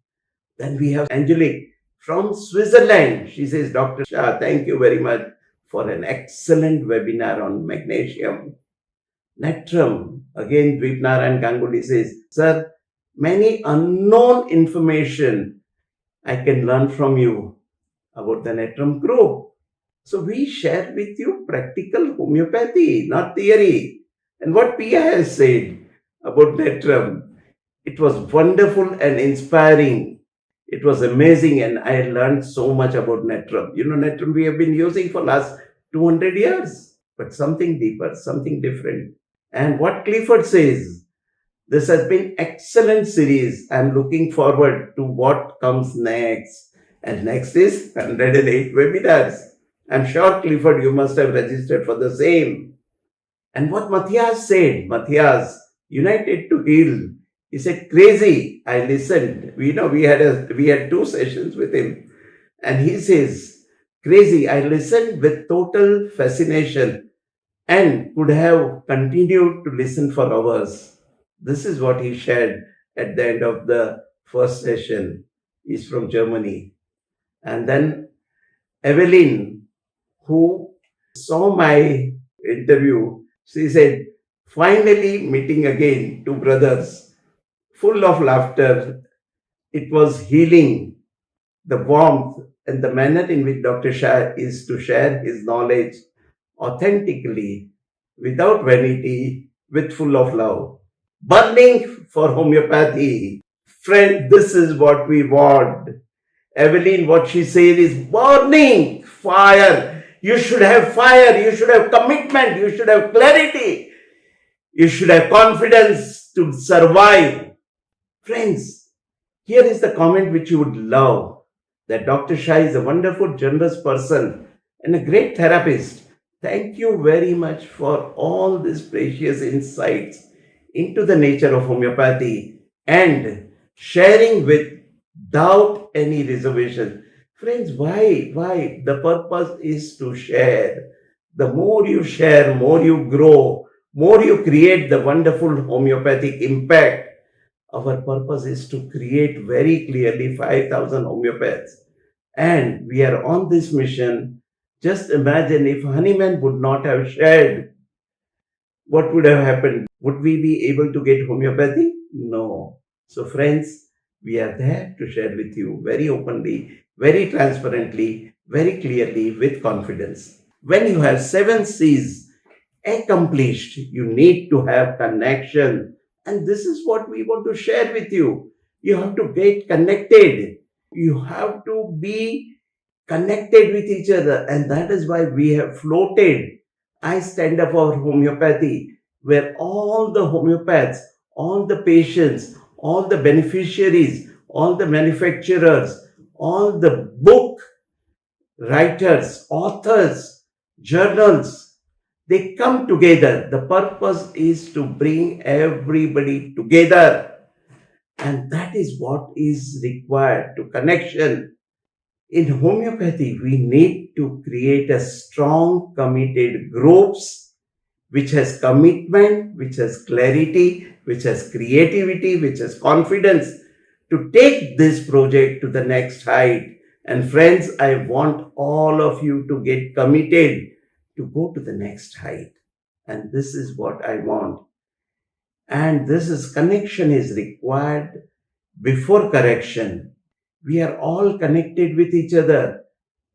Then we have Angelique from Switzerland. She says, Dr. Shah, thank you very much for an excellent webinar on magnesium. Natram, again, Dweepnar and Ganguly says, sir, many unknown information I can learn from you about the Natram group. So we share with you practical homeopathy, not theory. And what Pia has said about Natram, it was wonderful and inspiring. It was amazing, and I learned so much about Natram. You know, Natram we have been using for last 200 years, but something deeper, something different. And what Clifford says, this has been excellent series. I'm looking forward to what comes next. And next is 108 webinars. I'm sure, Clifford, you must have registered for the same. And what Matthias said, Matthias, United to Heal, he said, crazy. I listened. We had two sessions with him. And he says, crazy. I listened with total fascination and could have continued to listen for hours. This is what he shared at the end of the first session. He's from Germany. And then Evelyn, who saw my interview, she said, finally meeting again, two brothers, full of laughter. It was healing, the warmth, and the manner in which Dr. Shah is to share his knowledge authentically, without vanity, with full of love. Burning for homeopathy. Friend, this is what we want. Evelyn, what she said is burning fire. You should have fire. You should have commitment. You should have clarity. You should have confidence to survive. Friends, here is the comment which you would love, that Dr. Shah is a wonderful, generous person and a great therapist. Thank you very much for all these precious insights into the nature of homeopathy and sharing without any reservation. Friends, why? Why? The purpose is to share. The more you share, more you grow, more you create the wonderful homeopathic impact. Our purpose is to create very clearly 5,000 homeopaths. And we are on this mission. Just imagine if Honeyman would not have shared, what would have happened? Would we be able to get homeopathy? No. So, friends, we are there to share with you very openly, very transparently, very clearly, with confidence. When you have 7 C's accomplished, you need to have connection. And this is what we want to share with you. You have to get connected. You have to be connected with each other. And that is why we have floated I Stand Up for Homeopathy, where all the homeopaths, all the patients, all the beneficiaries, all the manufacturers, all the book writers, authors, journals, they come together. The purpose is to bring everybody together. And that is what is required to connection. In homeopathy, we need to create a strong, committed groups which has commitment, which has clarity, which has creativity, which has confidence to take this project to the next height. And friends, I want all of you to get committed to go to the next height. And this is what I want. And this is connection is required before correction. We are all connected with each other.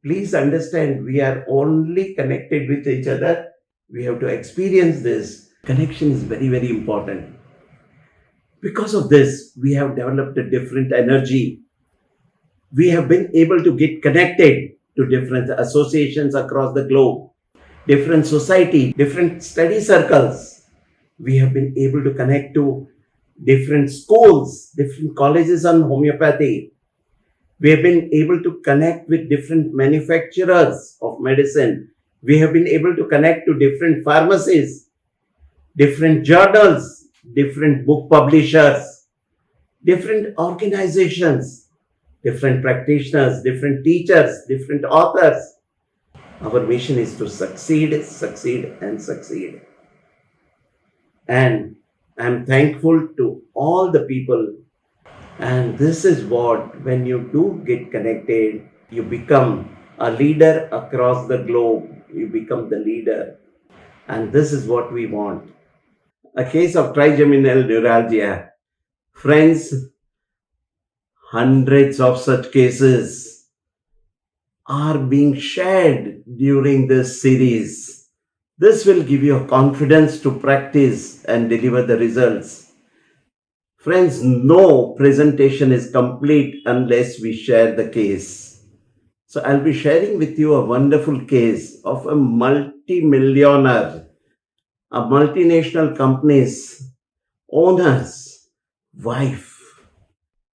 Please understand, we are only connected with each other. We have to experience this. Connection is very, very important. Because of this, we have developed a different energy. We have been able to get connected to different associations across the globe, different society, different study circles. We have been able to connect to different schools, different colleges on homeopathy. We have been able to connect with different manufacturers of medicine. We have been able to connect to different pharmacies, different journals, different book publishers, different organizations, different practitioners, different teachers, different authors. Our mission is to succeed, succeed, and succeed. And I'm thankful to all the people. And this is what, when you do get connected, you become a leader across the globe. You become the leader. And this is what we want. A case of trigeminal neuralgia. Friends, hundreds of such cases are being shared during this series. This will give you confidence to practice and deliver the results. Friends, no presentation is complete unless we share the case. So I'll be sharing with you a wonderful case of a multi-millionaire, a multinational company's owner's wife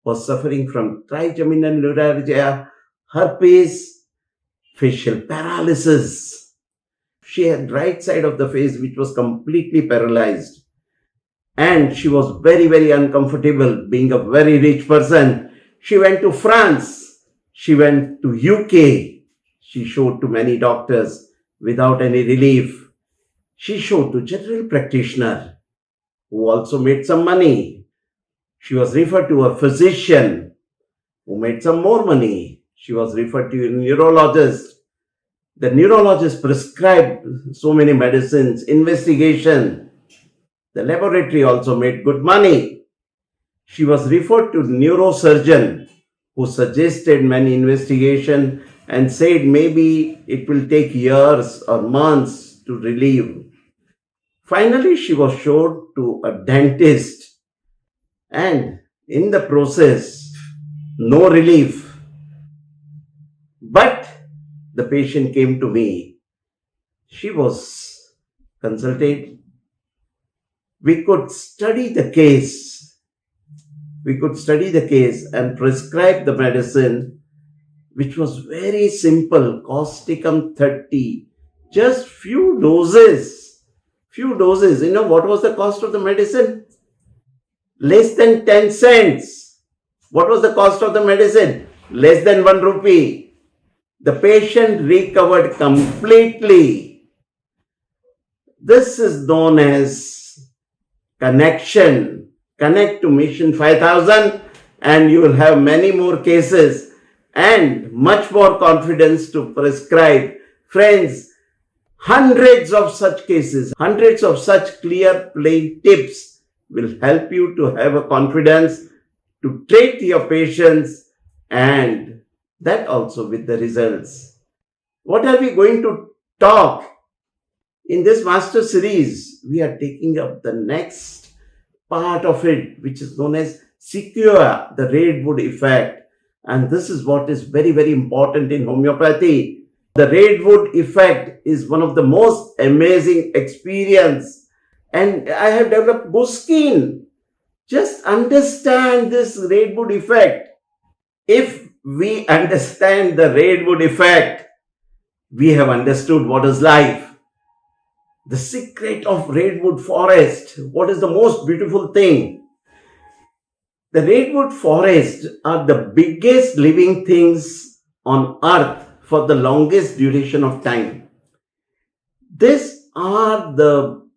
was suffering from trigeminal neuralgia, herpes, facial paralysis. She had right side of the face which was completely paralyzed. And she was very, very uncomfortable being a very rich person. She went to France. She went to UK. She showed to many doctors without any relief. She showed to general practitioner who also made some money. She was referred to a physician who made some more money. She was referred to a neurologist. The neurologist prescribed so many medicines, investigation. The laboratory also made good money. She was referred to neurosurgeon who suggested many investigation and said maybe it will take years or months to relieve. Finally, she was showed to a dentist, and in the process, no relief. But the patient came to me. She was consulted. We could study the case. We could study the case and prescribe the medicine, which was very simple, causticum 30, just few doses. Few doses. You know what was the cost of the medicine? Less than 10 cents. What was the cost of the medicine? Less than 1 rupee. The patient recovered completely. This is known as connection. Connect to Mission 5000 and you will have many more cases and much more confidence to prescribe. Friends, hundreds of such cases, hundreds of such clear, plain tips will help you to have a confidence to treat your patients and that also with the results. What are we going to talk. In this master series, we are taking up the next part of it, which is known as secure the Redwood effect. And this is what is very, very important in homeopathy. The Redwood effect is one of the most amazing experience. And I have developed good skin. Just understand this Redwood effect. If we understand the Redwood effect, we have understood what is life. The secret of Redwood forest. What is the most beautiful thing? The Redwood forest are the biggest living things on earth for the longest duration of time. These are the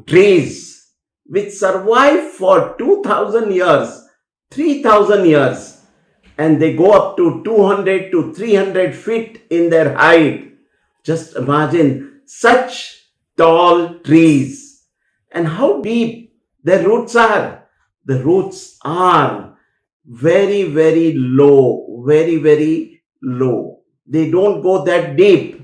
trees which survive for 2000 years, 3000 years, and they go up to 200 to 300 feet in their height. Just imagine such tall trees and how deep their roots are. The roots are very, very low, very, very low. They don't go that deep,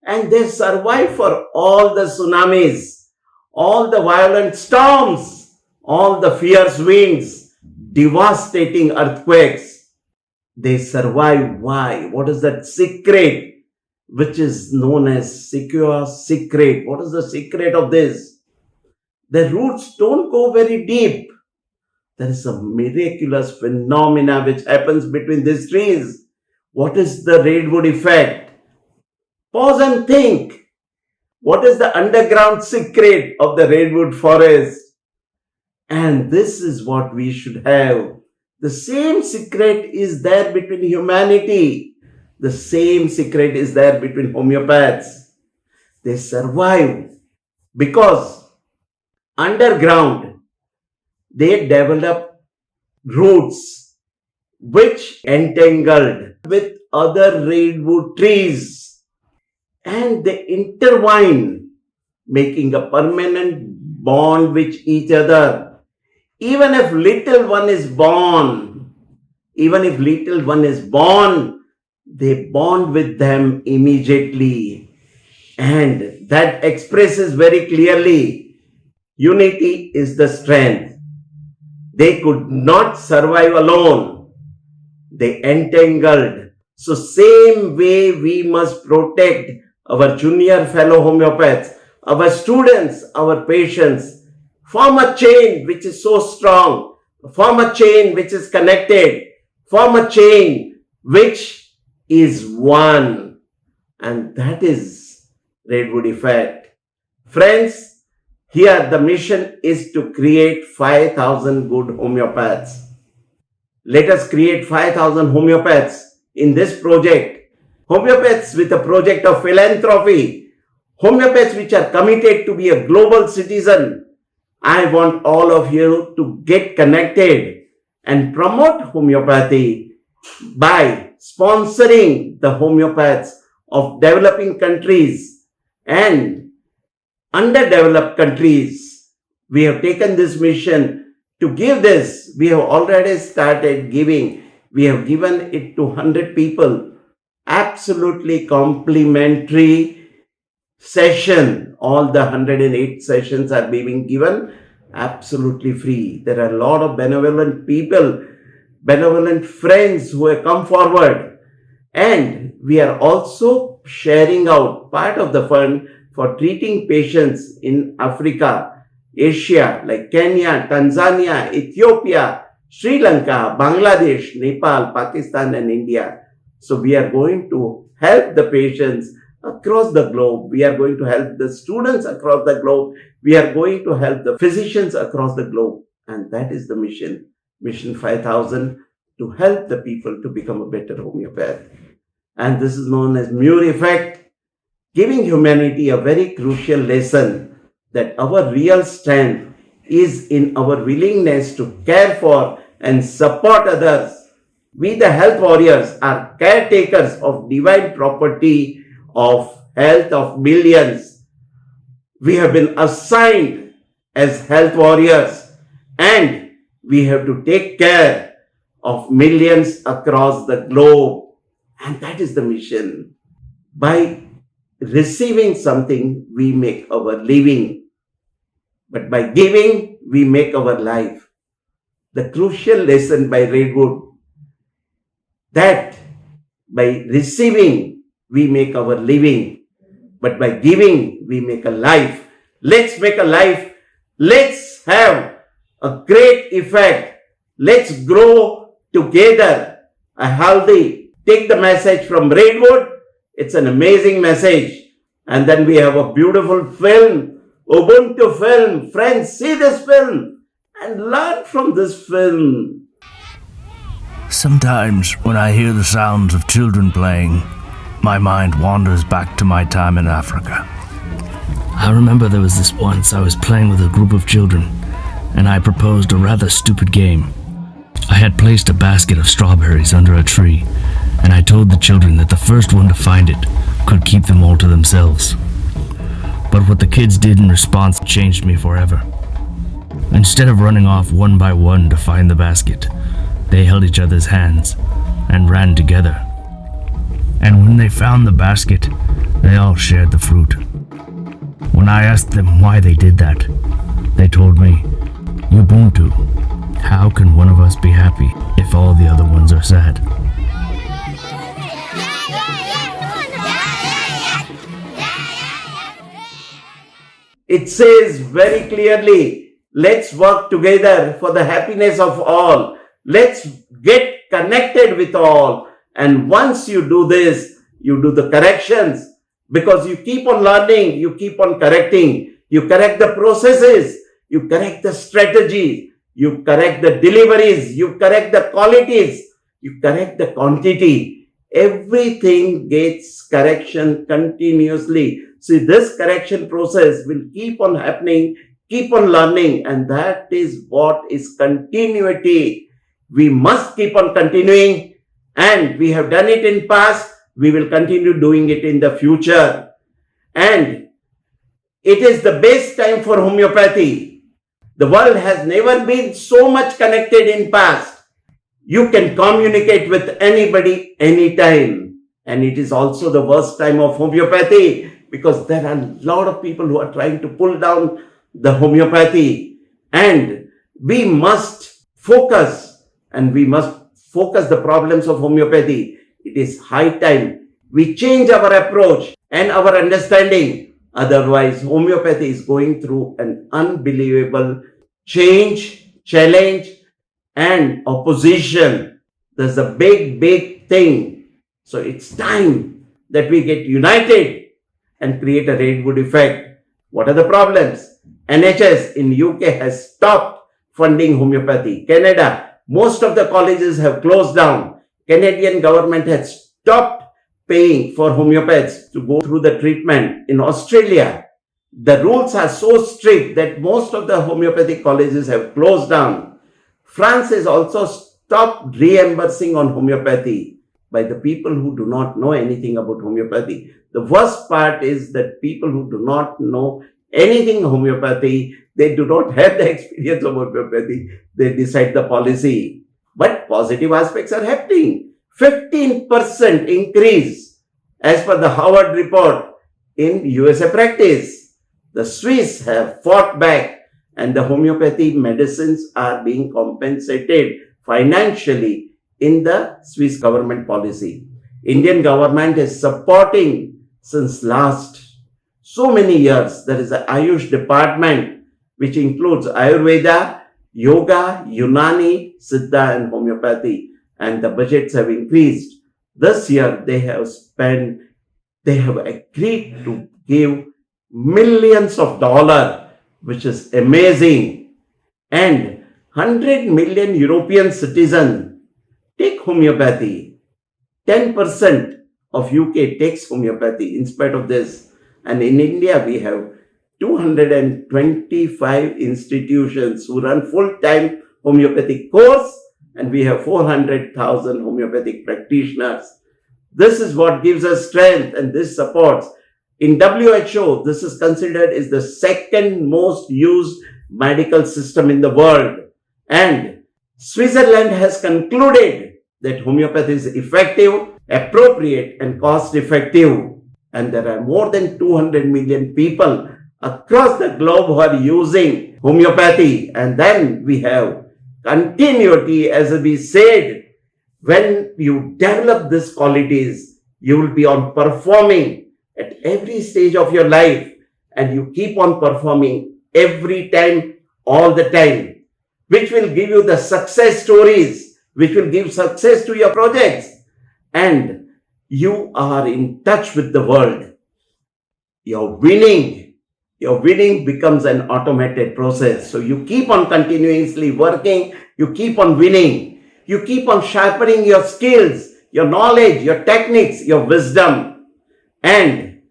and they survive for all the tsunamis, all the violent storms, all the fierce winds, devastating earthquakes. They survive. Why? What is that secret which is known as secure secret? What is the secret of this? The roots don't go very deep. There is a miraculous phenomena which happens between these trees. What is the Redwood effect? Pause and think. What is the underground secret of the Redwood forest? And this is what we should have. The same secret is there between humanity. The same secret is there between homeopaths. They survive because underground they develop roots which entangled with other redwood trees, and they intertwine, making a permanent bond with each other. Even if little one is born, they bond with them immediately. And that expresses very clearly unity is the strength. They could not survive alone. They entangled. So same way we must protect our junior fellow homeopaths, our students, our patients. Form a chain which is so strong. Form a chain which is connected. Form a chain which is one. And that is Redwood effect. Friends, here the mission is to create 5,000 good homeopaths. Let us create 5,000 homeopaths in this project. Homeopaths with a project of philanthropy. Homeopaths which are committed to be a global citizen. I want all of you to get connected and promote homeopathy by sponsoring the homeopaths of developing countries and underdeveloped countries. We have taken this mission to give this. We have already started giving. We have given it to 100 people. Absolutely complimentary session. All the 108 sessions are being given absolutely free. There are a lot of benevolent people, benevolent friends who have come forward. And we are also sharing out part of the fund for treating patients in Africa, Asia, like Kenya, Tanzania, Ethiopia, Sri Lanka, Bangladesh, Nepal, Pakistan, and India. So we are going to help the patients across the globe. We are going to help the students across the globe. We are going to help the physicians across the globe. And that is the mission, Mission 5000, to help the people to become a better homeopath. And this is known as Muir effect, giving humanity a very crucial lesson that our real strength is in our willingness to care for and support others. We, the health warriors, are caretakers of divine property of health of millions. We have been assigned as health warriors, and we have to take care of millions across the globe. And that is the mission. By receiving something, we make our living. But by giving, we make our life. The crucial lesson by Redwood, that by receiving, we make our living. But by giving, we make a life. Let's make a life. Let's have a great effect. Let's grow together. A healthy. Take the message from Redwood. It's an amazing message. And then we have a beautiful film, Ubuntu film. Friends, see this film and learn from this film. Sometimes when I hear the sounds of children playing, my mind wanders back to my time in Africa. I remember there was this once I was playing with a group of children, and I proposed a rather stupid game. I had placed a basket of strawberries under a tree, and I told the children that the first one to find it could keep them all to themselves. But what the kids did in response changed me forever. Instead of running off one by one to find the basket, they held each other's hands and ran together. And when they found the basket, they all shared the fruit. When I asked them why they did that, they told me, Ubuntu, how can one of us be happy if all the other ones are sad? It says very clearly, let's work together for the happiness of all. Let's get connected with all. And once you do this, you do the corrections, because you keep on learning, you keep on correcting. You correct the processes, you correct the strategies, you correct the deliveries, you correct the qualities, you correct the quantity. Everything gets correction continuously. See, this correction process will keep on happening, keep on learning, and that is what is continuity. We must keep on continuing, and we have done it in past, we will continue doing it in the future. And it is the best time for homeopathy. The world has never been so much connected in past. You can communicate with anybody, anytime. And it is also the worst time of homeopathy, because there are a lot of people who are trying to pull down the homeopathy. And we must focus, and we must focus the problems of homeopathy. It is high time we change our approach and our understanding. Otherwise, homeopathy is going through an unbelievable change, challenge, and opposition. There's a big thing. So it's time that we get united and create a Redwood effect. What are the problems? NHS in UK has stopped funding homeopathy. Canada, most of the colleges have closed down. Canadian government has stopped paying for homeopaths to go through the treatment. In Australia, the rules are so strict that most of the homeopathic colleges have closed down. France has also stopped reimbursing on homeopathy by the people who do not know anything about homeopathy. The worst part is that people who do not know anything homeopathy, they do not have the experience of homeopathy, they decide the policy. But positive aspects are happening. 15% increase as per the Harvard report in USA practice. The Swiss have fought back, and the homeopathy medicines are being compensated financially in the Swiss government policy. Indian government is supporting since last so many years. There is an Ayush department which includes Ayurveda, Yoga, Unani, Siddha and homeopathy, and the budgets have increased. This year they have agreed to give millions of dollars, which is amazing. And 100 million European citizens take homeopathy. 10% of UK takes homeopathy in spite of this. And in India, we have 225 institutions who run full-time homeopathic course, and we have 400,000 homeopathic practitioners. This is what gives us strength, and this supports. In WHO, this is considered as the second most used medical system in the world. And Switzerland has concluded that homeopathy is effective, appropriate, and cost-effective. And there are more than 200 million people across the globe who are using homeopathy. And then we have continuity, as we said, when you develop these qualities, you will be on performing at every stage of your life, and you keep on performing every time, all the time, which will give you the success stories, which will give success to your projects, and you are in touch with the world. Your winning becomes an automated process. So you keep on continuously working, you keep on winning, you keep on sharpening your skills, your knowledge, your techniques, your wisdom. And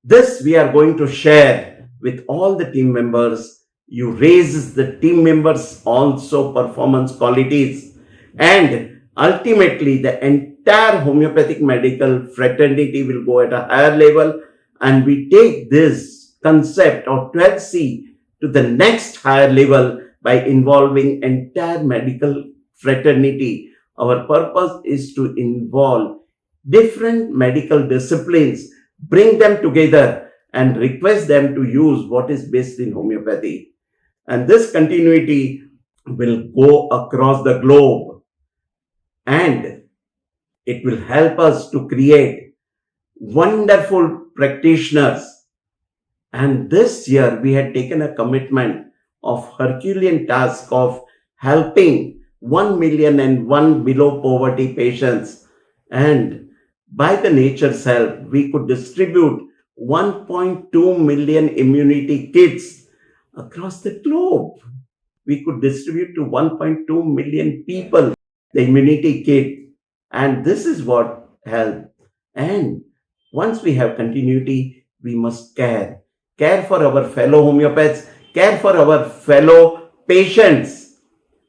this we are going to share with all the team members. You raise the team members also performance qualities, and ultimately the entire homeopathic medical fraternity will go at a higher level, and we take this concept of 12C to the next higher level by involving entire medical fraternity. Our purpose is to involve different medical disciplines, bring them together and request them to use what is based in homeopathy. And this continuity will go across the globe, and it will help us to create wonderful practitioners. And this year we had taken a commitment of Herculean task of helping 1,000,001 below poverty patients. And by the nature's help, we could distribute 1.2 million immunity kits across the globe. We could distribute to 1.2 million people the immunity kit. And this is what helped. And once we have continuity, we must care. Care for our fellow homeopaths, care for our fellow patients.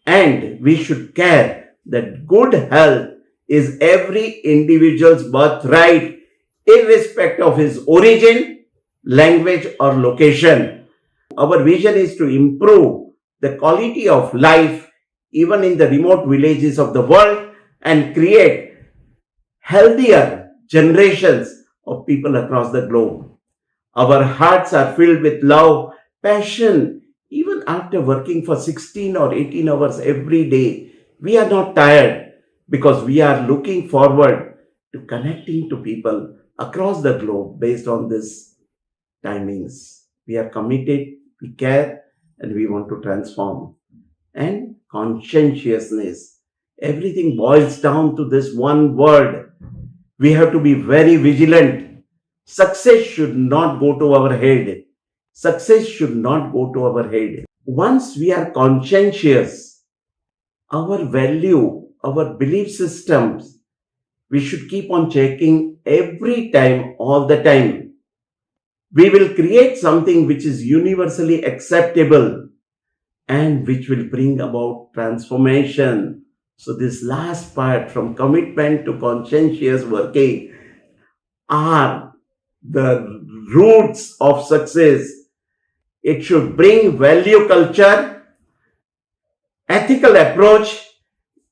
And we should care that good health is every individual's birthright, irrespective of his origin, language, or location. Our vision is to improve the quality of life even in the remote villages of the world and create healthier generations of people across the globe. Our hearts are filled with love, passion. Even after working for 16 or 18 hours every day, we are not tired because we are looking forward to connecting to people across the globe based on these timings. We are committed, we care, and we want to transform. And conscientiousness. Everything boils down to this one word. We have to be very vigilant. Success should not go to our head. Success should not go to our head. Once we are conscientious, our value, our belief systems, we should keep on checking every time, all the time. We will create something which is universally acceptable and which will bring about transformation. So this last part, from commitment to conscientious working, are the roots of success. It should bring value culture, ethical approach,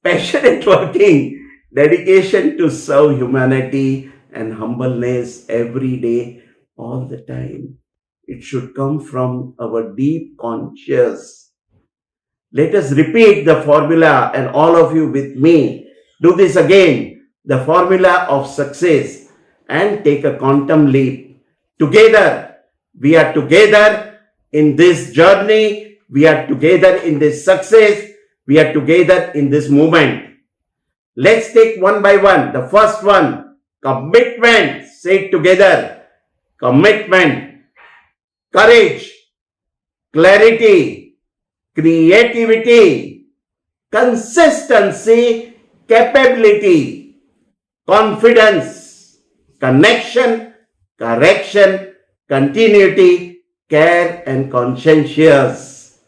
passionate working, dedication to serve humanity, and humbleness every day, all the time. It should come from our deep conscious. Let us repeat the formula, and all of you with me, do this again. The formula of success, and take a quantum leap. Together, we are together in this journey. We are together in this success. We are together in this movement. Let's take one by one. The first one, commitment. Say it together. Commitment, courage, clarity, creativity, consistency, capability, confidence, connection, correction, continuity, care, and conscientious.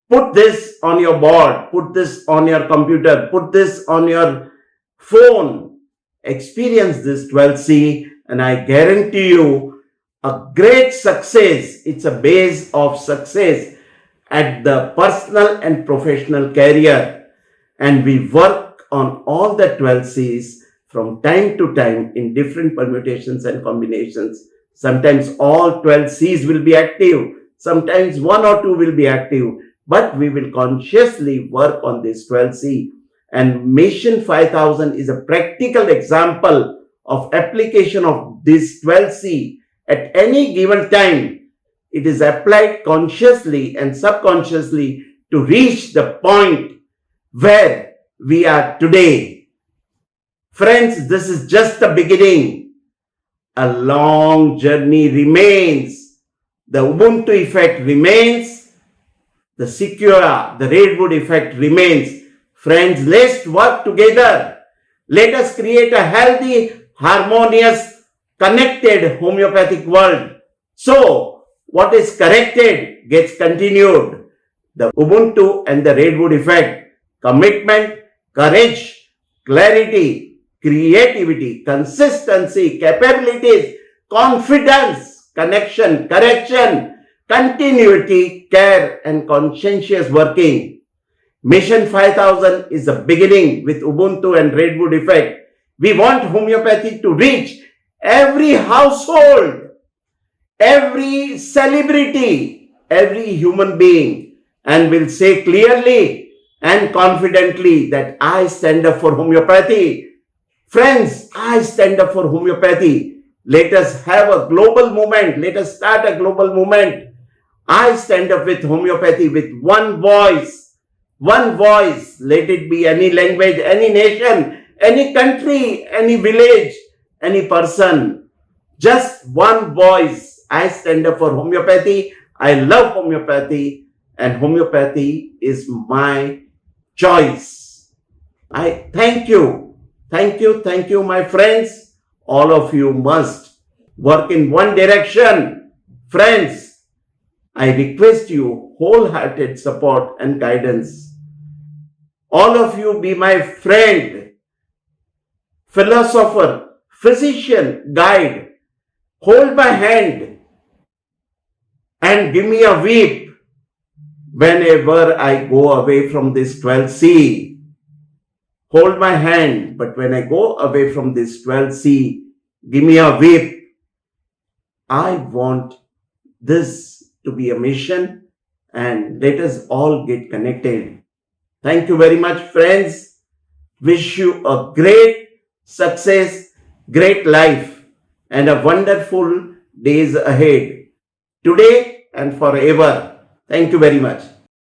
Put this on your board, put this on your computer, put this on your phone. Experience this 12C, and I guarantee you a great success. It's a base of success at the personal and professional career. And we work on all the 12Cs from time to time in different permutations and combinations. Sometimes all 12 C's will be active, sometimes one or two will be active, but we will consciously work on this 12C. And Mission 5000 is a practical example of application of this 12C at any given time. It is applied consciously and subconsciously to reach the point where we are today. Friends, this is just the beginning. A long journey remains. The Ubuntu effect remains. The Secura, the Redwood effect remains. Friends, let's work together. Let us create a healthy, harmonious, connected homeopathic world. So, what is corrected gets continued. The Ubuntu and the Redwood effect. Commitment, courage, clarity, creativity, consistency, capabilities, confidence, connection, correction, continuity, care, and conscientious working. Mission 5000 is the beginning with Ubuntu and Redwood effect. We want homeopathy to reach every household, every celebrity, every human being, and will say clearly and confidently that I stand up for homeopathy. Friends, I stand up for homeopathy. Let us have a global movement. Let us start a global movement. I stand up with homeopathy with one voice. One voice. Let it be any language, any nation, any country, any village, any person. Just one voice. I stand up for homeopathy. I love homeopathy, and homeopathy is my choice. I thank you. Thank you, my friends. All of you must work in one direction. Friends, I request you wholehearted support and guidance. All of you be my friend, philosopher, physician, guide. Hold my hand and give me a weep whenever I go away from this 12C. Hold my hand, but when I go away from this 12C, give me a whip. I want this to be a mission, and let us all get connected. Thank you very much, friends. Wish you a great success, great life, and a wonderful days ahead, today and forever. Thank you very much.